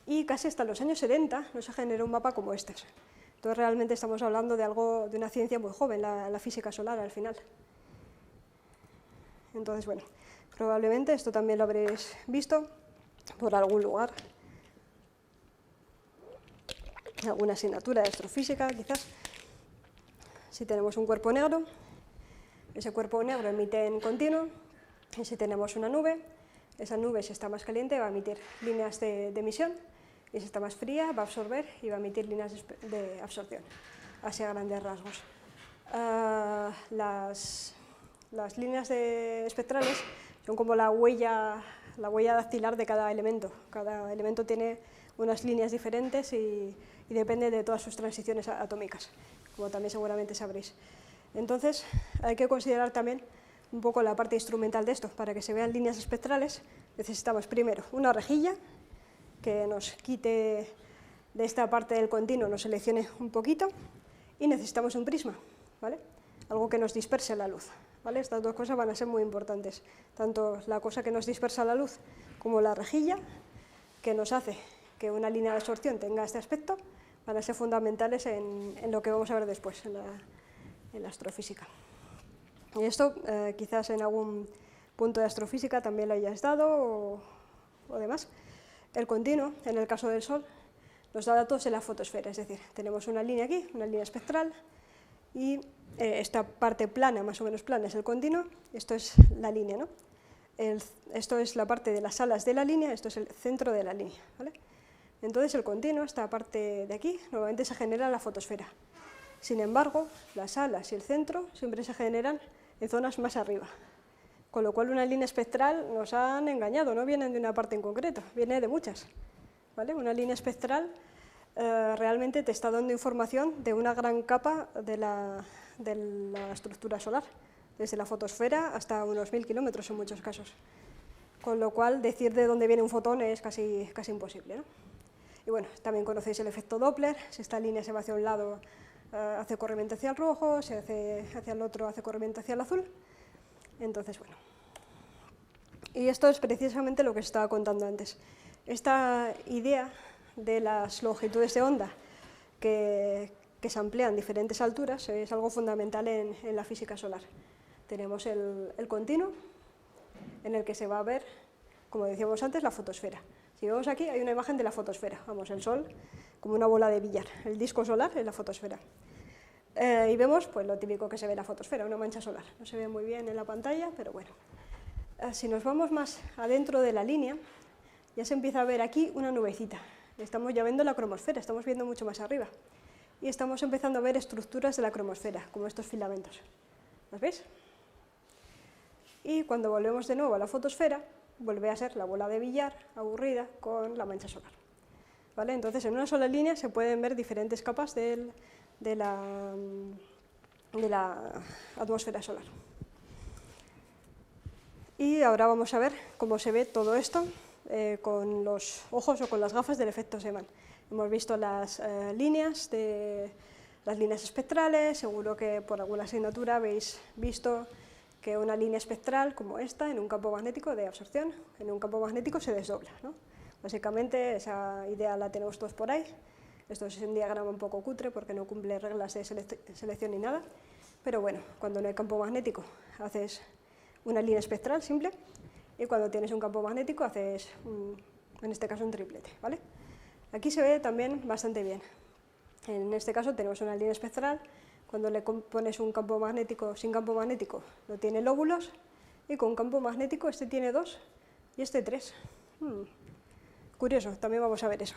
y casi hasta los años 70 no se generó un mapa como este. Entonces realmente estamos hablando de una ciencia muy joven, la física solar al final. Entonces, bueno, probablemente esto también lo habréis visto por algún lugar, alguna asignatura de astrofísica quizás. Si tenemos un cuerpo negro, ese cuerpo negro emite en continuo, y si tenemos una nube, esa nube, si está más caliente, va a emitir líneas de emisión, y si está más fría, va a absorber y va a emitir líneas de absorción, así a grandes rasgos. Las líneas espectrales son como la huella dactilar de cada elemento. Cada elemento tiene unas líneas diferentes y depende de todas sus transiciones atómicas, como también seguramente sabréis. Entonces, hay que considerar también un poco la parte instrumental de esto. Para que se vean líneas espectrales, necesitamos primero una rejilla que nos quite de esta parte del continuo, nos seleccione un poquito, y necesitamos un prisma, ¿vale? Algo que nos disperse la luz, ¿vale? Estas dos cosas van a ser muy importantes, tanto la cosa que nos dispersa la luz como la rejilla, que nos hace que una línea de absorción tenga este aspecto, van a ser fundamentales en lo que vamos a ver después, en la astrofísica. Y esto quizás en algún punto de astrofísica también lo hayáis dado o demás. El continuo, en el caso del Sol, nos da datos en la fotosfera, es decir, tenemos una línea aquí, una línea espectral, y esta parte plana, más o menos plana, es el continuo, esto es la línea, ¿no? Esto es la parte de las alas de la línea, esto es el centro de la línea, ¿vale? Entonces el continuo, esta parte de aquí, normalmente se genera en la fotosfera. Sin embargo, las alas y el centro siempre se generan en zonas más arriba, con lo cual una línea espectral nos han engañado, no vienen de una parte en concreto, viene de muchas, ¿vale? Una línea espectral realmente te está dando información de una gran capa de la estructura solar, desde la fotosfera hasta unos 1000 kilómetros en muchos casos, con lo cual decir de dónde viene un fotón es casi imposible, ¿no? Y bueno, también conocéis el efecto Doppler, si esta línea se va hacia un lado hace corrimiento hacia el rojo, si hace hacia el otro hace corrimiento hacia el azul. Entonces, bueno. Y esto es precisamente lo que os estaba contando antes. Esta idea de las longitudes de onda que se amplían a diferentes alturas es algo fundamental en la física solar. Tenemos el continuo, en el que se va a ver, como decíamos antes, la fotosfera. Si vemos aquí, hay una imagen de la fotosfera, vamos, el Sol como una bola de billar, el disco solar es la fotosfera. Y vemos pues, lo típico que se ve en la fotosfera, una mancha solar. No se ve muy bien en la pantalla, pero bueno. Si nos vamos más adentro de la línea, ya se empieza a ver aquí una nubecita. Estamos ya viendo la cromosfera, estamos viendo mucho más arriba. Y estamos empezando a ver estructuras de la cromosfera, como estos filamentos. ¿Los veis? Y cuando volvemos de nuevo a la fotosfera, vuelve a ser la bola de billar aburrida con la mancha solar. ¿Vale? Entonces, en una sola línea se pueden ver diferentes capas de la atmósfera solar. Y ahora vamos a ver cómo se ve todo esto con los ojos o con las gafas del efecto Zeeman. Hemos visto las líneas espectrales, seguro que por alguna asignatura habéis visto que una línea espectral como esta, en un campo magnético de absorción, en un campo magnético se desdobla, ¿no? Básicamente esa idea la tenemos todos por ahí. Esto es un diagrama un poco cutre porque no cumple reglas de selección ni nada, pero bueno, cuando no hay campo magnético haces una línea espectral simple y cuando tienes un campo magnético haces, en este caso, un triplete, ¿vale? Aquí se ve también bastante bien. En este caso tenemos una línea espectral, cuando le pones un campo magnético sin campo magnético no tiene lóbulos y con campo magnético este tiene 2 y este 3. Curioso, también vamos a ver eso.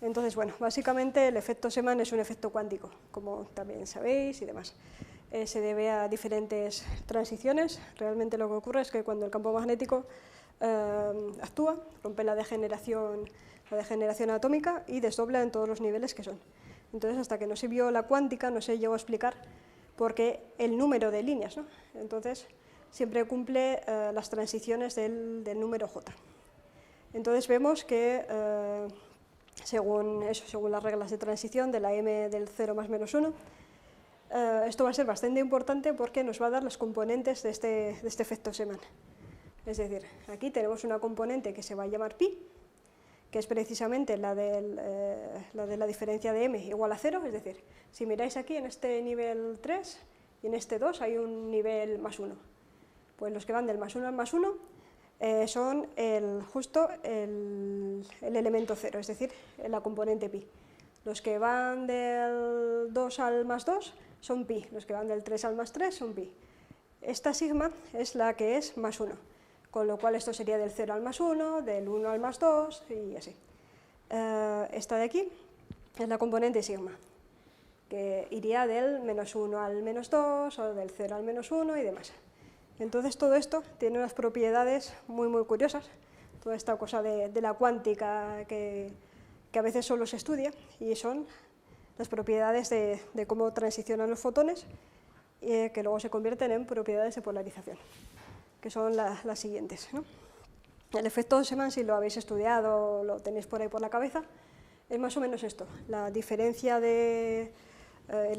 Entonces, bueno, básicamente el efecto Zeeman es un efecto cuántico, como también sabéis y demás. Se debe a diferentes transiciones. Realmente lo que ocurre es que cuando el campo magnético actúa, rompe la degeneración atómica y desdobla en todos los niveles que son. Entonces, hasta que no se vio la cuántica, no se llegó a explicar por qué el número de líneas, ¿no? Entonces, siempre cumple las transiciones del número J. Entonces, vemos que según las reglas de transición de la m del 0 más menos 1. Esto va a ser bastante importante porque nos va a dar los componentes de este efecto Zeeman. Es decir, aquí tenemos una componente que se va a llamar pi, que es precisamente la de la diferencia de m igual a 0, es decir, si miráis aquí en este nivel 3 y en este 2 hay un nivel más 1. Pues los que van del más 1 al más 1 son justo el elemento 0, es decir, la componente pi. Los que van del 2 al más 2 son pi, los que van del 3 al más 3 son pi. Esta sigma es la que es más 1, con lo cual esto sería del 0 al más 1, del 1 al más 2 y así. Esta de aquí es la componente sigma, que iría del menos 1 al menos 2 o del 0 al menos 1 y demás. Entonces todo esto tiene unas propiedades muy curiosas, toda esta cosa de la cuántica que a veces solo se estudia, y son las propiedades de cómo transicionan los fotones, que luego se convierten en propiedades de polarización, que son las siguientes, ¿no? El efecto Zeeman, si lo habéis estudiado, lo tenéis por ahí por la cabeza, es más o menos esto: la diferencia el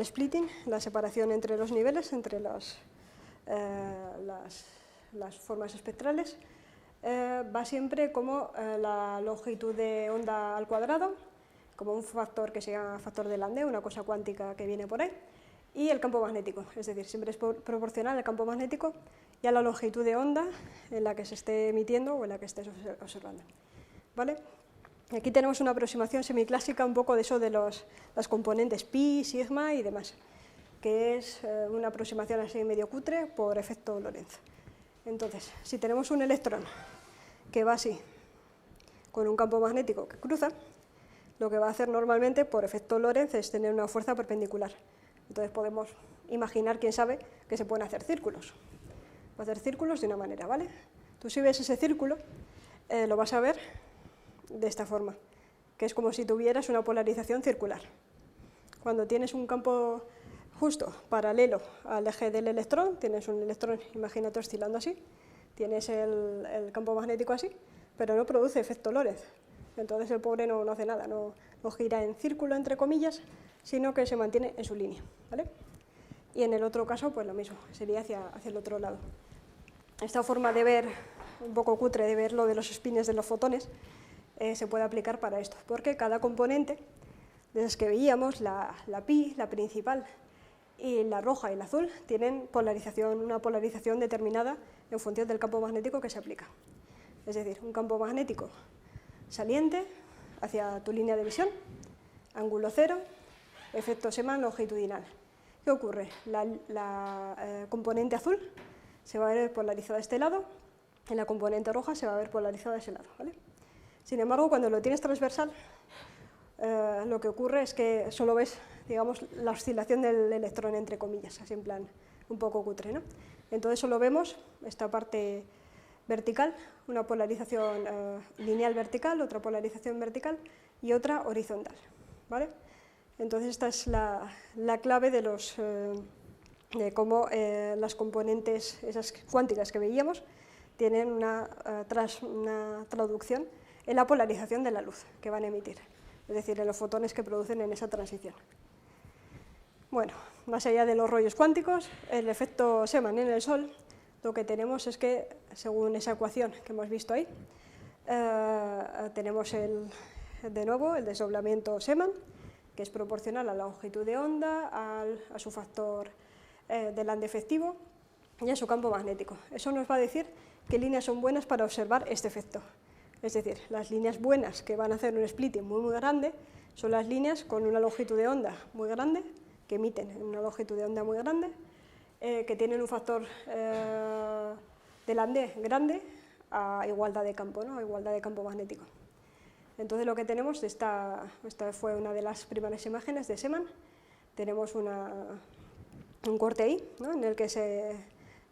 splitting, la separación entre los niveles, entre las formas espectrales, va siempre como la longitud de onda al cuadrado, como un factor que se llama factor de Landé, una cosa cuántica que viene por ahí, y el campo magnético, es decir, siempre es proporcional al campo magnético y a la longitud de onda en la que se esté emitiendo o en la que estés observando, ¿vale? Aquí tenemos una aproximación semiclásica un poco de eso de las componentes pi, sigma y demás, que es una aproximación así medio cutre por efecto Lorentz. Entonces, si tenemos un electrón que va así, con un campo magnético que cruza, lo que va a hacer normalmente por efecto Lorentz es tener una fuerza perpendicular. Entonces podemos imaginar, quién sabe, que se pueden hacer círculos. Va a hacer círculos de una manera, ¿vale? Tú si ves ese círculo, lo vas a ver de esta forma, que es como si tuvieras una polarización circular. Cuando tienes un campo justo paralelo al eje del electrón, tienes un electrón, imagínate, oscilando así, tienes el campo magnético así, pero no produce efecto Lorentz. Entonces el pobre no hace nada, no gira en círculo, entre comillas, sino que se mantiene en su línea, ¿vale? Y en el otro caso, pues lo mismo, sería hacia el otro lado. Esta forma de ver, un poco cutre, de ver lo de los spines de los fotones, se puede aplicar para esto, porque cada componente, de las que veíamos, la pi, la principal, y la roja y la azul, tienen una polarización determinada en función del campo magnético que se aplica. Es decir, un campo magnético saliente hacia tu línea de visión, ángulo 0, efecto Zeeman longitudinal. ¿Qué ocurre? La componente azul se va a ver polarizada a este lado y la componente roja se va a ver polarizada a ese lado, ¿vale? Sin embargo, cuando lo tienes transversal, lo que ocurre es que solo ves, digamos, la oscilación del electrón, entre comillas, así en plan un poco cutre, ¿no? Entonces solo vemos esta parte vertical, una polarización lineal vertical, otra polarización vertical y otra horizontal, ¿vale? Entonces esta es la clave de cómo las componentes, esas cuánticas que veíamos, tienen una traducción en la polarización de la luz que van a emitir, es decir, en los fotones que producen en esa transición. Bueno, más allá de los rollos cuánticos, el efecto Zeeman en el Sol, lo que tenemos es que, según esa ecuación que hemos visto ahí, tenemos de nuevo el desdoblamiento Zeeman, que es proporcional a la longitud de onda, a su factor de Landé efectivo y a su campo magnético. Eso nos va a decir qué líneas son buenas para observar este efecto. Es decir, las líneas buenas que van a hacer un splitting muy grande son las líneas con una longitud de onda muy grande, que emiten en una longitud de onda muy grande, que tienen un factor de Landé grande a igualdad de campo, ¿no? A igualdad de campo magnético. Entonces lo que tenemos, esta fue una de las primeras imágenes de Zeeman, tenemos un corte ahí, ¿no? En el que se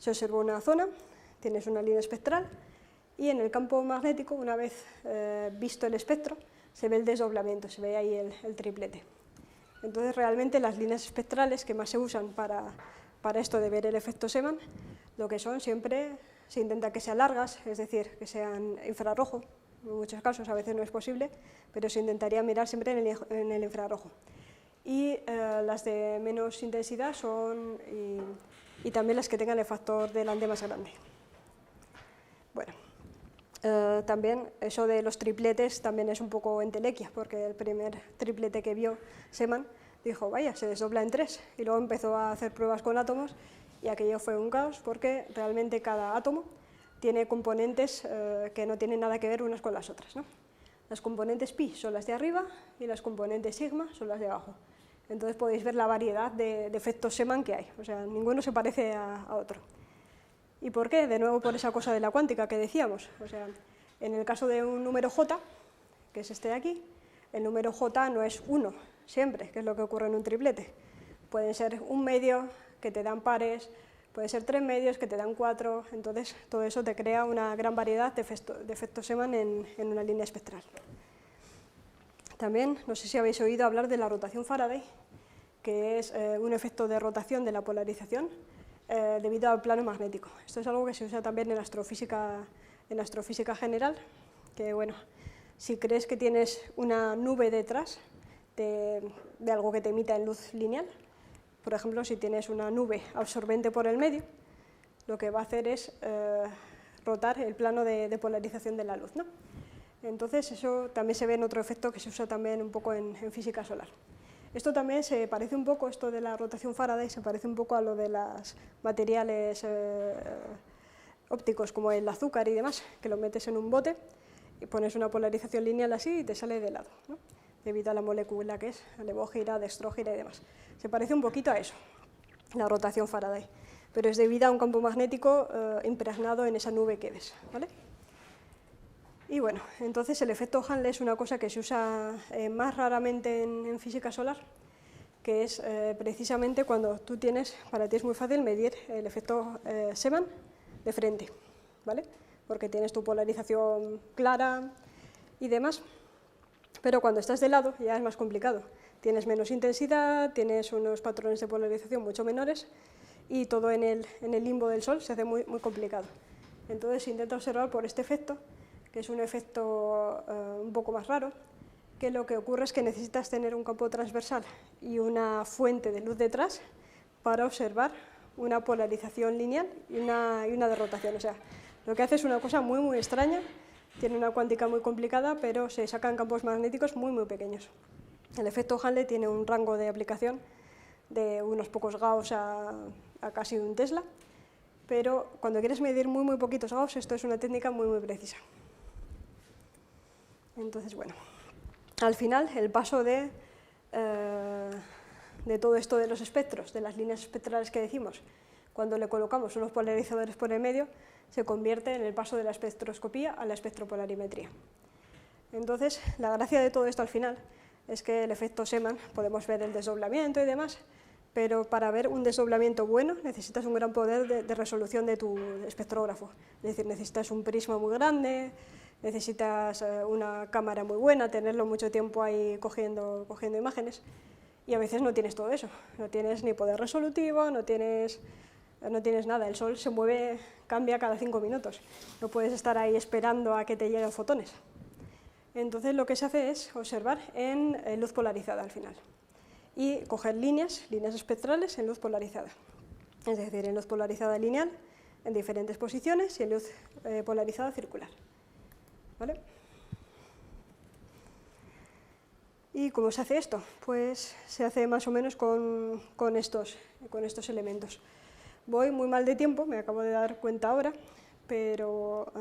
observó una zona, tienes una línea espectral y en el campo magnético, una vez visto el espectro, se ve el desdoblamiento, se ve ahí el triplete. Entonces realmente las líneas espectrales que más se usan para esto de ver el efecto Zeeman, lo que son siempre, se intenta que sean largas, es decir, que sean infrarrojo, en muchos casos, a veces no es posible, pero se intentaría mirar siempre en el infrarrojo. Y las de menos intensidad son, y también las que tengan el factor delante más grande. Bueno, también eso de los tripletes también es un poco entelequia, porque el primer triplete que vio Seemann dijo, vaya, se desdobla en 3, y luego empezó a hacer pruebas con átomos, y aquello fue un caos, porque realmente cada átomo tiene componentes que no tienen nada que ver unas con las otras, ¿no? Las componentes pi son las de arriba y las componentes sigma son las de abajo. Entonces podéis ver la variedad de efectos Seemann que hay, o sea, ninguno se parece a otro. ¿Y por qué? De nuevo por esa cosa de la cuántica que decíamos. O sea, en el caso de un número j, que es este de aquí, el número j no es 1 siempre, que es lo que ocurre en un triplete. Pueden ser un medio que te dan pares, puede ser 3 medios que te dan 4, entonces todo eso te crea una gran variedad de efectos Seemann en una línea espectral. También, no sé si habéis oído hablar de la rotación Faraday, que es un efecto de rotación de la polarización debido al plano magnético. Esto es algo que se usa también en astrofísica general, que bueno, si crees que tienes una nube detrás de algo que te emita en luz lineal, por ejemplo, si tienes una nube absorbente por el medio, lo que va a hacer es rotar el plano de polarización de la luz, ¿no? Entonces, eso también se ve en otro efecto que se usa también un poco en física solar. Esto también se parece un poco, esto de la rotación Faraday, se parece un poco a lo de los materiales ópticos como el azúcar y demás, que lo metes en un bote y pones una polarización lineal así y te sale de lado, ¿no? Debido a la molécula que es, levógira, dextrógira y demás. Se parece un poquito a eso, la rotación Faraday, pero es debido a un campo magnético impregnado en esa nube que ves, ¿vale? Y bueno, entonces el efecto Hanle es una cosa que se usa más raramente en física solar, que es precisamente cuando tú tienes, para ti es muy fácil medir el efecto Seemann de frente, ¿vale? Porque tienes tu polarización clara y demás, pero cuando estás de lado ya es más complicado. Tienes menos intensidad, tienes unos patrones de polarización mucho menores y todo en el limbo del Sol se hace muy, muy complicado. Entonces se intenta observar por este efecto, que es un efecto un poco más raro, que lo que ocurre es que necesitas tener un campo transversal y una fuente de luz detrás para observar una polarización lineal y una de rotación. O sea, lo que hace es una cosa muy, muy extraña, tiene una cuántica muy complicada, pero se sacan campos magnéticos muy, muy pequeños. El efecto Hanle tiene un rango de aplicación de unos pocos Gauss a casi un Tesla, pero cuando quieres medir muy, muy poquitos Gauss, esto es una técnica muy, muy precisa. Entonces, bueno, al final el paso de todo esto de los espectros, de las líneas espectrales que decimos, cuando le colocamos unos polarizadores por el medio, se convierte en el paso de la espectroscopía a la espectropolarimetría. Entonces, la gracia de todo esto al final es que el efecto Seemann, podemos ver el desdoblamiento y demás, pero para ver un desdoblamiento bueno necesitas un gran poder de resolución de tu espectrógrafo, es decir, necesitas un prisma muy grande, necesitas una cámara muy buena, tenerlo mucho tiempo ahí cogiendo imágenes, y a veces no tienes todo eso, no tienes ni poder resolutivo, no tienes nada, el Sol se mueve, cambia cada 5 minutos, no puedes estar ahí esperando a que te lleguen fotones. Entonces lo que se hace es observar en luz polarizada al final, y coger líneas espectrales en luz polarizada, es decir, en luz polarizada lineal, en diferentes posiciones, y en luz polarizada circular. ¿Vale? ¿Y cómo se hace esto? Pues se hace más o menos con estos elementos. Voy muy mal de tiempo, me acabo de dar cuenta ahora, pero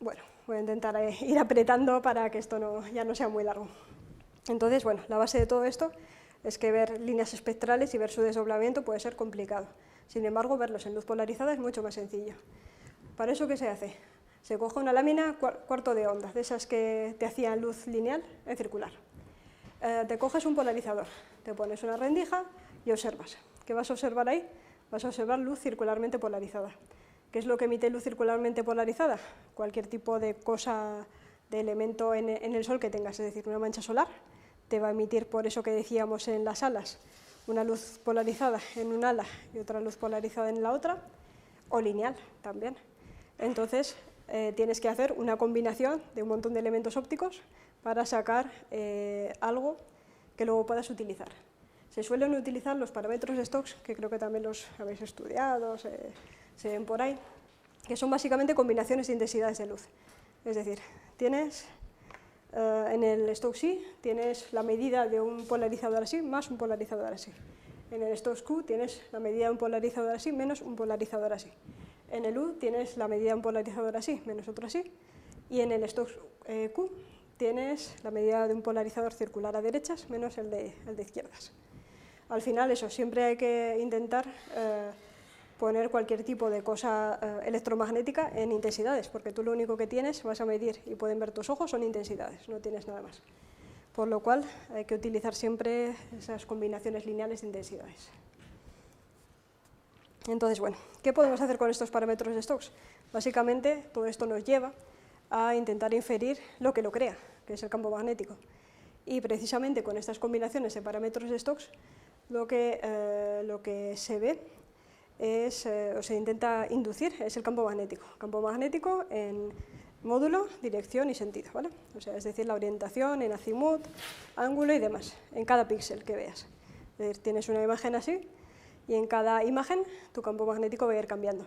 bueno, voy a intentar ir apretando para que esto ya no sea muy largo. Entonces, bueno, la base de todo esto es que ver líneas espectrales y ver su desdoblamiento puede ser complicado. Sin embargo, verlos en luz polarizada es mucho más sencillo. ¿Para eso qué se hace? Se coge una lámina cuarto de onda, de esas que te hacían luz lineal en circular. Te coges un polarizador, te pones una rendija y observas. ¿Qué vas a observar ahí? Vas a observar luz circularmente polarizada. ¿Qué es lo que emite luz circularmente polarizada? Cualquier tipo de cosa, de elemento en el Sol que tengas, es decir, una mancha solar, te va a emitir, por eso que decíamos en las alas, una luz polarizada en un ala y otra luz polarizada en la otra, o lineal también. Entonces, tienes que hacer una combinación de un montón de elementos ópticos para sacar algo que luego puedas utilizar. Se suelen utilizar los parámetros de Stokes, que creo que también los habéis estudiado, se ven por ahí, que son básicamente combinaciones de intensidades de luz. Es decir, tienes en el Stokes I tienes la medida de un polarizador así más un polarizador así. En el Stokes Q tienes la medida de un polarizador así menos un polarizador así. En el U tienes la medida de un polarizador así menos otro así. Y en el Stokes Q tienes la medida de un polarizador circular a derechas menos el de izquierdas. Al final, eso, siempre hay que intentar poner cualquier tipo de cosa electromagnética en intensidades, porque tú lo único que tienes, vas a medir y pueden ver tus ojos, son intensidades, no tienes nada más. Por lo cual, hay que utilizar siempre esas combinaciones lineales de intensidades. Entonces, bueno, ¿qué podemos hacer con estos parámetros de Stokes? Básicamente, todo esto nos lleva a intentar inferir lo que lo crea, que es el campo magnético. Y precisamente con estas combinaciones de parámetros de Stokes, lo que se ve es, o se intenta inducir, es el campo magnético. Campo magnético en módulo, dirección y sentido, ¿vale? O sea, es decir, la orientación en azimut, ángulo y demás, en cada píxel que veas. Es decir, tienes una imagen así y en cada imagen tu campo magnético va a ir cambiando.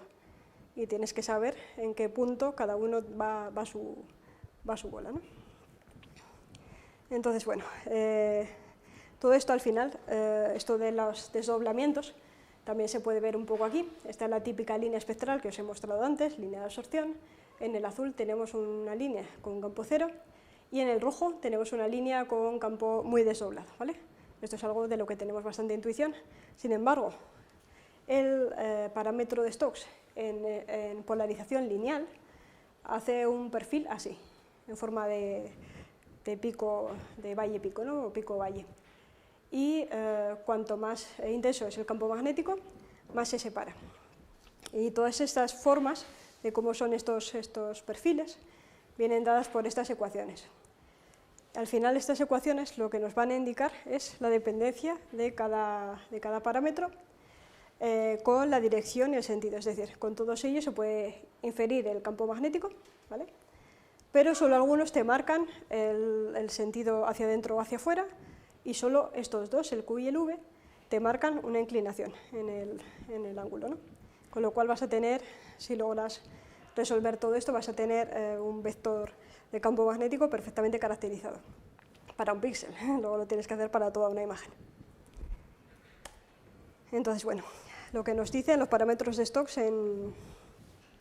Y tienes que saber en qué punto cada uno va a su bola, ¿no? Entonces, bueno, todo esto al final, esto de los desdoblamientos, también se puede ver un poco aquí. Esta es la típica línea espectral que os he mostrado antes, línea de absorción. En el azul tenemos una línea con campo cero y en el rojo tenemos una línea con campo muy desdoblado, ¿vale? Esto es algo de lo que tenemos bastante intuición. Sin embargo, el parámetro de Stokes en polarización lineal hace un perfil así, en forma de pico, de valle-pico, ¿no? O pico-valle. Y cuanto más intenso es el campo magnético, más se separa. Y todas estas formas de cómo son estos perfiles vienen dadas por estas ecuaciones. Al final, estas ecuaciones lo que nos van a indicar es la dependencia de cada parámetro con la dirección y el sentido. Es decir, con todos ellos se puede inferir el campo magnético, ¿vale? Pero solo algunos te marcan el sentido hacia adentro o hacia afuera, y solo estos dos, el Q y el V, te marcan una inclinación en el ángulo, ¿no? Con lo cual vas a tener, si logras resolver todo esto, vas a tener un vector de campo magnético perfectamente caracterizado para un píxel. Luego lo tienes que hacer para toda una imagen. Entonces, bueno, lo que nos dicen los parámetros de Stokes en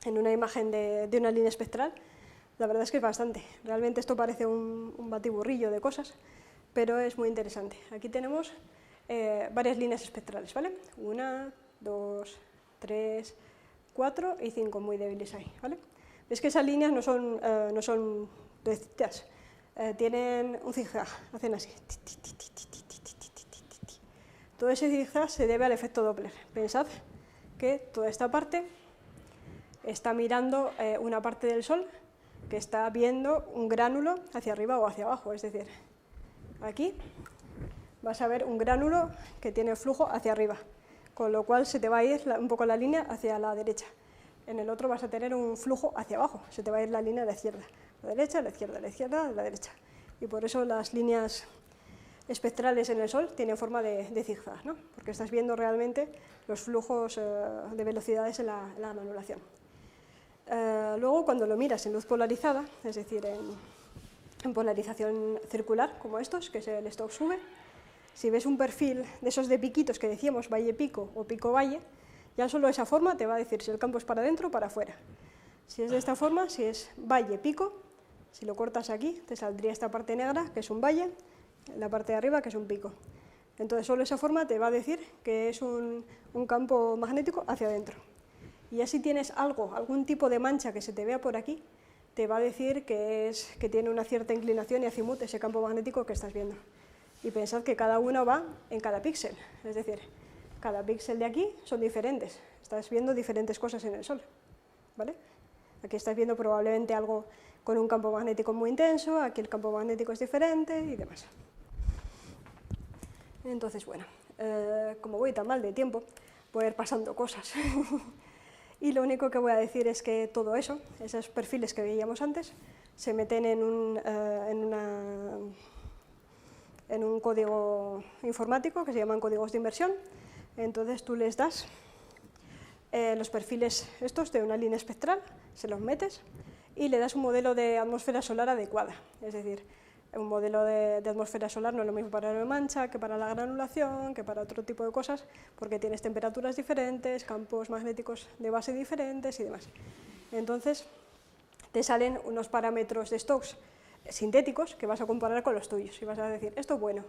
una imagen de una línea espectral, la verdad es que es bastante. Realmente esto parece un batiburrillo de cosas, pero es muy interesante. Aquí tenemos varias líneas espectrales, ¿vale? 1, 2, 3, 4 y 5 muy débiles ahí, ¿vale? Ves que esas líneas no son rectas, tienen un zigzag, hacen así. Todo ese zigzag se debe al efecto Doppler. Pensad que toda esta parte está mirando una parte del Sol que está viendo un gránulo hacia arriba o hacia abajo, es decir, aquí vas a ver un gránulo que tiene flujo hacia arriba, con lo cual se te va a ir un poco la línea hacia la derecha. En el otro vas a tener un flujo hacia abajo, se te va a ir la línea a la izquierda, a la derecha, a la izquierda, a la izquierda, a la derecha. Y por eso las líneas espectrales en el Sol tienen forma de zigzag, ¿no? Porque estás viendo realmente los flujos de velocidades en la manipulación. Luego, cuando lo miras en luz polarizada, es decir, en polarización circular, como estos, que es el Stokes V, si ves un perfil de esos de piquitos que decíamos valle-pico o pico-valle, ya solo esa forma te va a decir si el campo es para adentro o para afuera. Si es de esta forma, si es valle-pico, si lo cortas aquí, te saldría esta parte negra, que es un valle, la parte de arriba, que es un pico. Entonces, solo esa forma te va a decir que es un campo magnético hacia adentro. Y ya si tienes algún tipo de mancha que se te vea por aquí, te va a decir que tiene una cierta inclinación y azimut ese campo magnético que estás viendo. Y pensad que cada uno va en cada píxel, es decir, cada píxel de aquí son diferentes, estás viendo diferentes cosas en el Sol, ¿vale? Aquí estás viendo probablemente algo con un campo magnético muy intenso, aquí el campo magnético es diferente y demás. Entonces, bueno, como voy tan mal de tiempo, voy a ir pasando cosas. Y lo único que voy a decir es que todo eso, esos perfiles que veíamos antes, se meten en un código informático que se llaman códigos de inversión. Entonces tú les das los perfiles estos de una línea espectral, se los metes y le das un modelo de atmósfera solar adecuada. Es decir, un modelo de atmósfera solar no es lo mismo para la mancha que para la granulación, que para otro tipo de cosas, porque tienes temperaturas diferentes, campos magnéticos de base diferentes y demás. Entonces, te salen unos parámetros de Stokes sintéticos que vas a comparar con los tuyos y vas a decir, esto es bueno,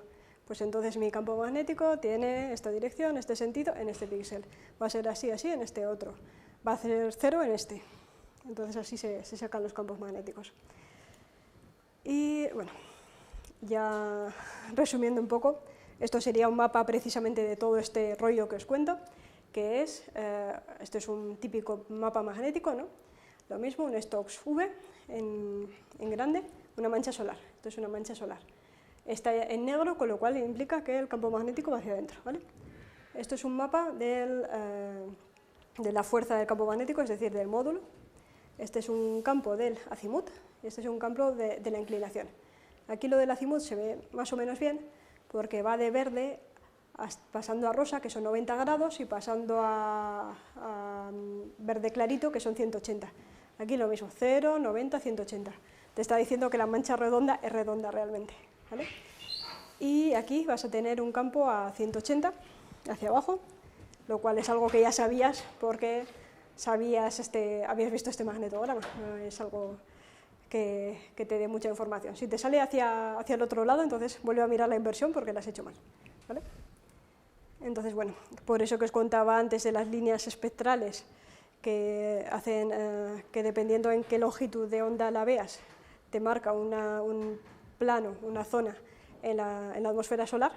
pues entonces mi campo magnético tiene esta dirección, este sentido en este píxel, va a ser así, así en este otro, va a ser 0 en este. Entonces así se sacan los campos magnéticos. Y bueno, ya resumiendo un poco, esto sería un mapa precisamente de todo este rollo que os cuento, que es, este es un típico mapa magnético, ¿no? Lo mismo, un Stokes V en grande, una mancha solar. Esto es una mancha solar. Está en negro, con lo cual implica que el campo magnético va hacia adentro, ¿vale? Esto es un mapa de la fuerza del campo magnético, es decir, del módulo. Este es un campo del azimut, y este es un campo de la inclinación. Aquí lo del azimut se ve más o menos bien, porque va de verde pasando a rosa, que son 90 grados, y pasando a verde clarito, que son 180. Aquí lo mismo, 0, 90, 180. Te está diciendo que la mancha redonda es redonda realmente, ¿vale? Y aquí vas a tener un campo a 180 hacia abajo, lo cual es algo que ya sabías porque habías visto este magnetograma, no es algo que te dé mucha información. Si te sale hacia el otro lado, entonces vuelve a mirar la inversión porque la has hecho mal, ¿vale? Entonces, bueno, por eso que os contaba antes de las líneas espectrales que hacen que dependiendo en qué longitud de onda la veas, te marca un plano, una zona en la atmósfera solar,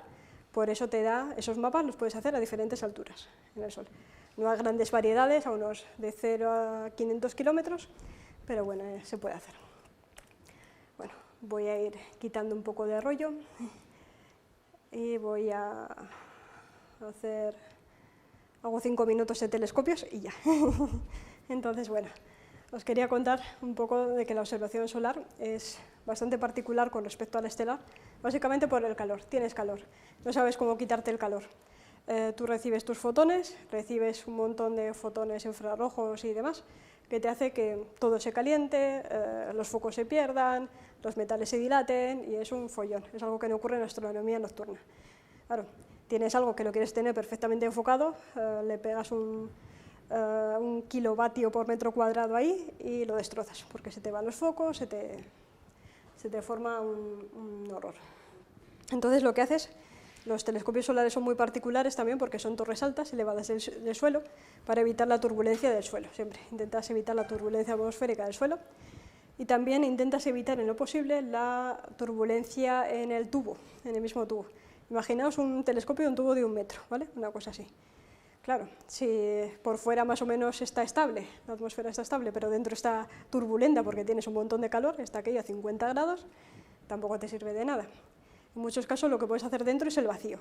por eso te da, esos mapas los puedes hacer a diferentes alturas en el Sol. No hay grandes variedades, a unos de 0 a 500 kilómetros, pero bueno, se puede hacer. Bueno, voy a ir quitando un poco de rollo y voy a hacer... Hago 5 minutos de telescopios y ya. Entonces, bueno, os quería contar un poco de que la observación solar es bastante particular con respecto al estelar, básicamente por el calor. Tienes calor, no sabes cómo quitarte el calor. Tú recibes tus fotones, recibes un montón de fotones infrarrojos y demás, que te hace que todo se caliente, los focos se pierdan, los metales se dilaten y es un follón. Es algo que no ocurre en astronomía nocturna. Claro, tienes algo que lo quieres tener perfectamente enfocado, le pegas un kilovatio por metro cuadrado ahí y lo destrozas, porque se te van los focos, se te forma un horror. Entonces lo que haces, los telescopios solares son muy particulares también porque son torres altas, elevadas del suelo, para evitar la turbulencia del suelo, siempre intentas evitar la turbulencia atmosférica del suelo y también intentas evitar en lo posible la turbulencia en el tubo, en el mismo tubo. Imaginaos un telescopio de un tubo de 1 metro, ¿vale? Una cosa así. Claro, si por fuera más o menos está estable, la atmósfera está estable, pero dentro está turbulenta porque tienes un montón de calor, está aquello a 50 grados, tampoco te sirve de nada. En muchos casos lo que puedes hacer dentro es el vacío.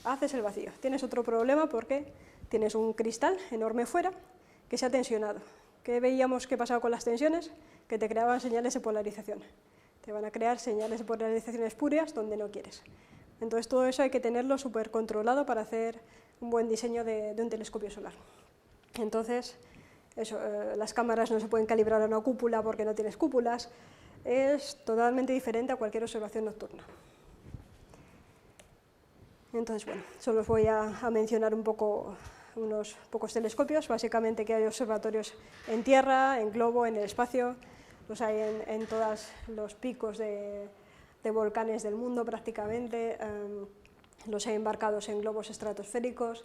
Haces el vacío. Tienes otro problema porque tienes un cristal enorme fuera que se ha tensionado. ¿Qué veíamos que pasaba con las tensiones? Que te creaban señales de polarización. Te van a crear señales de polarización espurias donde no quieres. Entonces todo eso hay que tenerlo súper controlado para hacer un buen diseño de un telescopio solar. Entonces, eso, las cámaras no se pueden calibrar a una cúpula porque no tienes cúpulas. Es totalmente diferente a cualquier observación nocturna. Entonces, bueno, solo os voy a mencionar un poco unos pocos telescopios, básicamente que hay observatorios en tierra, en globo, en el espacio, los hay en todos los picos de volcanes del mundo prácticamente, los hay embarcados en globos estratosféricos,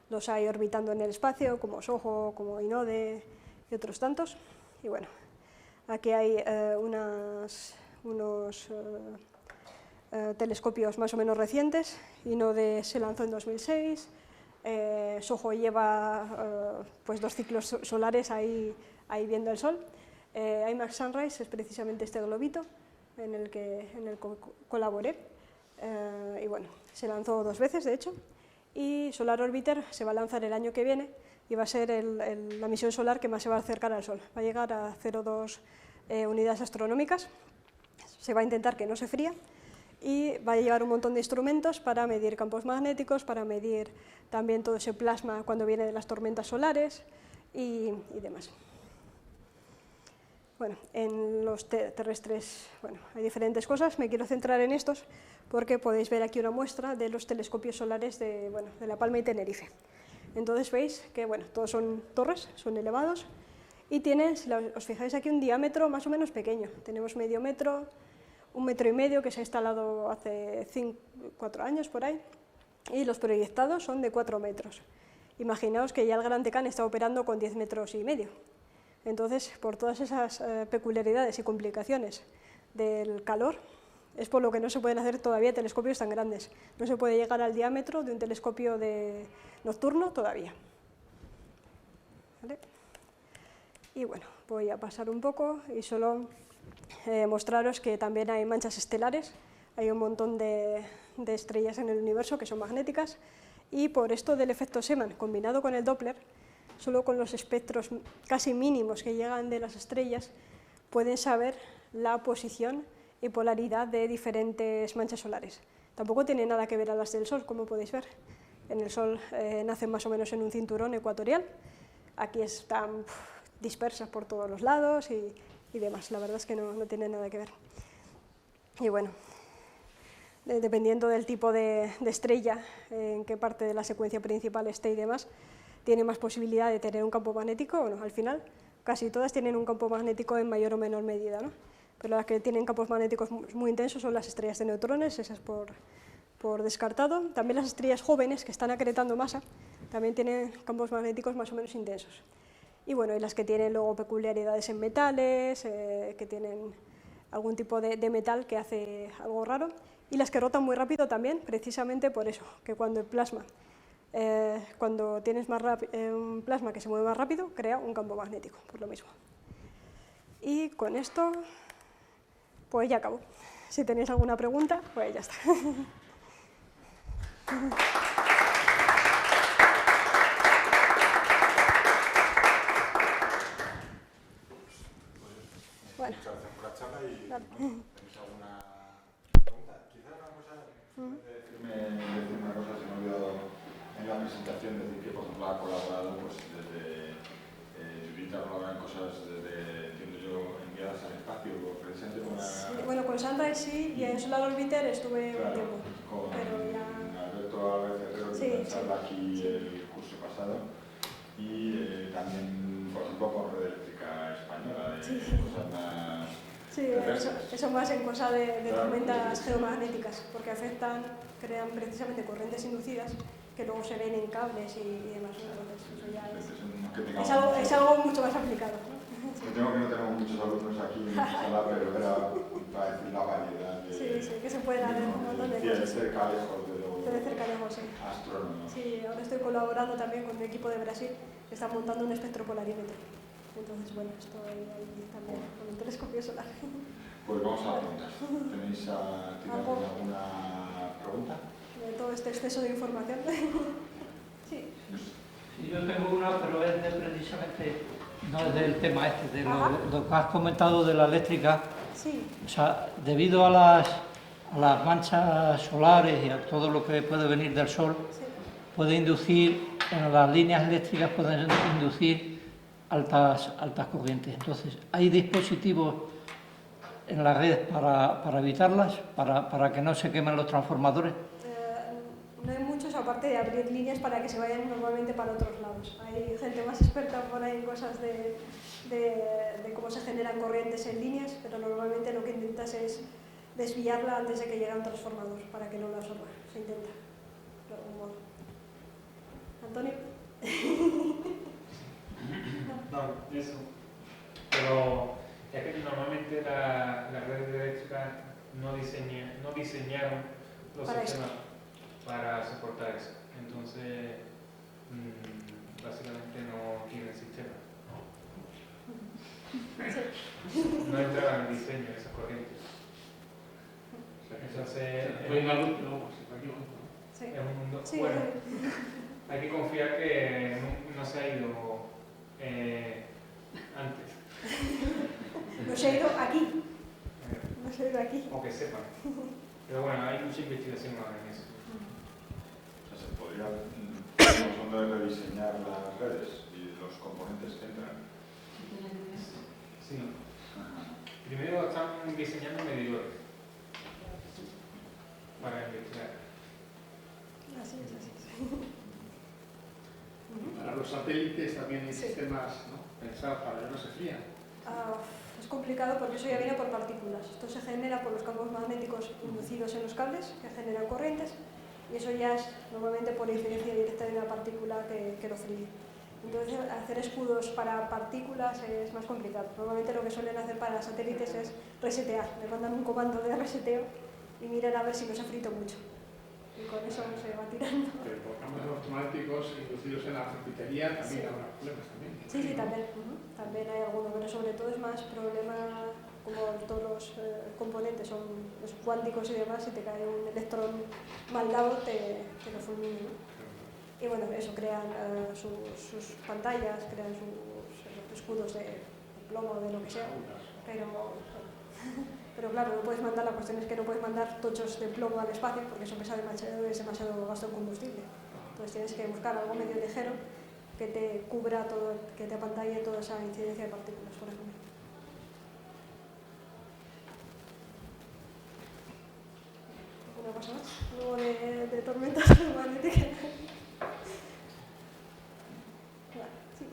los hay orbitando en el espacio, como SOHO, como INODE y otros tantos. Y bueno, aquí hay unos telescopios más o menos recientes. INODE se lanzó en 2006, SOHO lleva pues 2 ciclos solares ahí viendo el Sol. IMAX Sunrise es precisamente este globito en el que colaboré, y bueno, se lanzó 2 veces de hecho, y Solar Orbiter se va a lanzar el año que viene y va a ser la misión solar que más se va a acercar al Sol. Va a llegar a 0,2 unidades astronómicas, se va a intentar que no se fría y va a llevar un montón de instrumentos para medir campos magnéticos, para medir también todo ese plasma cuando viene de las tormentas solares y demás. Bueno, en los terrestres hay diferentes cosas, me quiero centrar en estos porque podéis ver aquí una muestra de los telescopios solares de La Palma y Tenerife. Entonces veis que todos son torres, son elevados y tienen, si os fijáis aquí, un diámetro más o menos pequeño. Tenemos medio metro, 1,5 metros que se ha instalado hace 4 años por ahí y los proyectados son de 4 metros. Imaginaos que ya el Gran Tecán está operando con 10,5 metros. Entonces, por todas esas peculiaridades y complicaciones del calor, es por lo que no se pueden hacer todavía telescopios tan grandes. No se puede llegar al diámetro de un telescopio nocturno todavía. ¿Vale? Y bueno, voy a pasar un poco y solo mostraros que también hay manchas estelares. Hay un montón de estrellas en el universo que son magnéticas y por esto del efecto Zeeman combinado con el Doppler, solo con los espectros casi mínimos que llegan de las estrellas pueden saber la posición y polaridad de diferentes manchas solares. Tampoco tiene nada que ver a las del Sol, como podéis ver. En el Sol nacen más o menos en un cinturón ecuatorial, aquí están dispersas por todos los lados y demás. La verdad es que no tiene nada que ver. Y bueno, dependiendo del tipo de estrella, en qué parte de la secuencia principal esté y demás, tiene más posibilidad de tener un campo magnético o no. Al final, casi todas tienen un campo magnético en mayor o menor medida, ¿no? Pero las que tienen campos magnéticos muy intensos son las estrellas de neutrones, esas por descartado. También las estrellas jóvenes que están acretando masa también tienen campos magnéticos más o menos intensos. Y bueno, y las que tienen luego peculiaridades en metales, que tienen algún tipo de metal que hace algo raro, y las que rotan muy rápido también, precisamente por eso, que cuando el plasma, cuando tienes un plasma que se mueve más rápido, crea un campo magnético, por lo mismo. Y con esto, pues ya acabo. Si tenéis alguna pregunta, pues ya está. Bueno. Muchas gracias por la charla y Claro. ¿tenéis alguna pregunta? Quizás una cosa, decirme una cosa, se me ha olvidado en la presentación, decir que por ejemplo ha colaborado pues, desde Judith ha colaborado en cosas desde, entiendo yo, enviadas al espacio, precisamente con una... Sí, bueno, con Sunrise sí, y en Solar Orbiter estuve un tiempo. Con pero ya... Alberto Álvarez Herrero, que dio una charla aquí el curso pasado, y también, por ejemplo, con Red Eléctrica Española, cosas más... Sí, eso más en cosa de tormentas geomagnéticas, porque crean precisamente corrientes inducidas que luego se ven en cables y demás. Entonces, eso ya es algo mucho más aplicado, ¿no? Tengo que no tenemos muchos alumnos aquí en la sala, pero era para decir la variedad de... Sí, que se pueden hacer un montón de cosas. De cerca lejos, de lo... De cerca lejos, sí. Astrónomos. Sí, ahora estoy colaborando también con un equipo de Brasil que está montando un espectropolarímetro. Entonces, bueno, estoy ahí también con el telescopio solar. Pues vamos a preguntar. ¿Tenéis alguna pregunta? De todo este exceso de información. Sí. Sí, yo tengo una, pero es precisamente, no es del tema este, de lo que has comentado de la eléctrica. Sí. O sea, debido a las manchas solares y a todo lo que puede venir del sol, puede inducir, en las líneas eléctricas pueden inducir altas corrientes. Entonces, ¿hay dispositivos en la red para evitarlas, para que no se quemen los transformadores? No hay muchos, aparte de abrir líneas para que se vayan normalmente para otros lados. Hay gente más experta por ahí en cosas de cómo se generan corrientes en líneas, pero normalmente lo que intentas es desviarla antes de que llegue a un transformador, para que no la absorba. Se intenta, de algún modo. ¿Antonio? No, eso. Pero es que normalmente la red eléctrica no diseñaron los sistemas para soportar eso. Entonces, básicamente no tienen sistema. No entraba en el diseño de esas corrientes. Entonces, es un Sí, bueno, hay que confiar que no se ha ido antes. No se ha ido aquí. No se ha ido aquí. O que sepan. Pero bueno, hay mucha investigación ahora en eso. O sea, se podría, en el fondo, de rediseñar las redes y los componentes que entran. Sí. Primero están diseñando medidores para investigar. Así es, así es. Para los satélites también hay Sí. sistemas, ¿no?, pensados para que no se frían. Es complicado porque eso ya viene por partículas. Esto se genera por los campos magnéticos inducidos en los cables que generan corrientes y eso ya es normalmente por incidencia directa de una partícula que lo fríe. Entonces, hacer escudos para partículas es más complicado. Normalmente lo que suelen hacer para satélites es resetear. Le mandan un comando de reseteo y miran a ver si no se ha frito mucho. Y con eso se va tirando. Pero por campos electromagnéticos inducidos en la circuitería también Sí. habrá problemas también. Sí, sí, también. También hay alguno, pero sobre todo es más problema, como todos los componentes son los cuánticos y demás, si te cae un electrón mal dado te lo fulmina, ¿no? Y bueno, eso, crean sus pantallas, crean sus escudos de plomo o de lo que sea, pero claro, no puedes mandar, la cuestión es que no puedes mandar tochos de plomo al espacio porque eso pesa demasiado y es demasiado gasto en combustible. Entonces tienes que buscar algo medio ligero que te cubra todo, que te apantalle toda esa incidencia de partículas, por ejemplo. ¿Alguna cosa más? Luego de tormentas magnéticas. Vale, sí.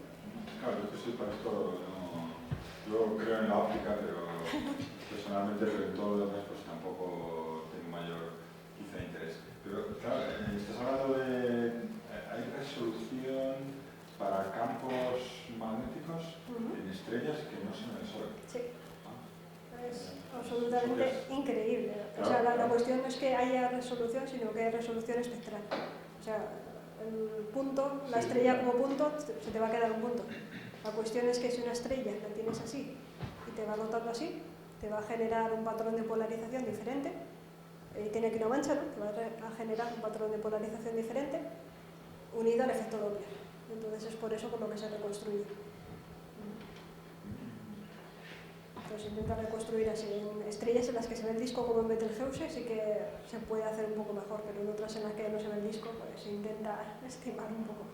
Claro, yo que soy para esto, no, yo creo en la óptica, pero personalmente, pero en todo lo demás pues tampoco tengo mayor quizá interés. Pero claro, estás hablando de, hay resolución para campos magnéticos en estrellas que no son el Sol. Sí. Es absolutamente increíble. O Claro, sea, la claro. cuestión no es que haya resolución, sino que hay resolución espectral. O sea, el punto, la Sí, estrella claro. como punto, se te va a quedar un punto. La cuestión es que si una estrella la tienes así y te va rotando así, te va a generar un patrón de polarización diferente. Y tiene aquí una mancha, ¿no? Te va a generar un patrón de polarización diferente unido al efecto Doppler. Entonces es por eso por lo que se reconstruye. Entonces intenta reconstruir así. En estrellas en las que se ve el disco como en Betelgeuse sí que se puede hacer un poco mejor, pero en otras en las que no se ve el disco pues se intenta estimar un poco.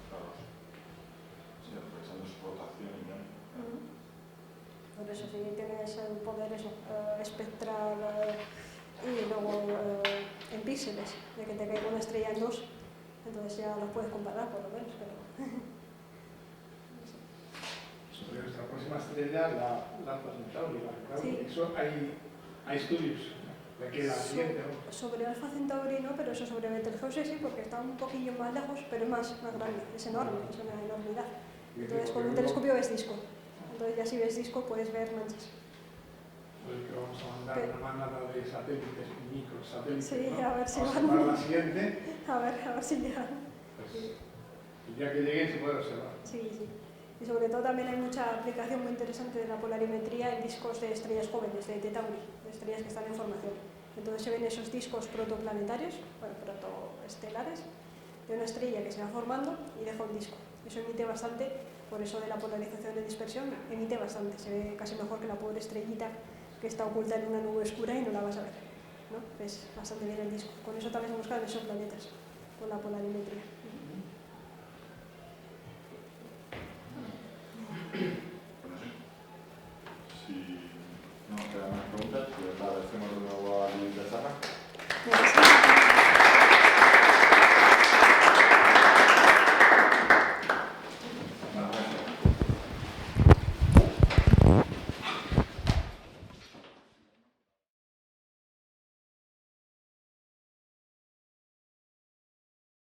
Claro. Sí, aprovechando su rotación y ya. Por eso sí tienes el poder eso, espectral y luego en píxeles, de que te caiga una estrella en dos, entonces ya los puedes comparar por lo menos. Pero Sobre nuestra próxima estrella, la Alfa Centauri, claro, Sí. eso hay estudios de que la siguiente, ¿no? sobre Alfa Centauri no, pero eso sobre Betelgeuse sí, porque está un poquillo más lejos, pero es más grande, es enorme, es una enormidad. Entonces con un telescopio ves disco, entonces ya si ves disco puedes ver manchas. Pues que vamos a mandar Pero- una manada de satélites, microsatélites, Sí, ¿no? a ver si Vamos van. para la siguiente, A ver si llegan. pues, y ya que lleguen se puede observar. Sí, sí. Y sobre todo también hay mucha aplicación muy interesante de la polarimetría en discos de estrellas jóvenes, de T-Tauri, de estrellas que están en formación. Entonces se ven esos discos protoplanetarios, bueno, protoestelares, de una estrella que se va formando y deja un disco. Eso emite bastante, por eso de la polarización de dispersión, emite bastante. Se ve casi mejor que la pobre estrellita que está oculta en una nube oscura y no la vas a ver, ¿no? Ves bastante bien el disco. Con eso también se buscan esos planetas, con la polarimetría. Pues no sé. Si no quedan más preguntas, pues agradecemos de nuevo a Luis de Sara. Gracias.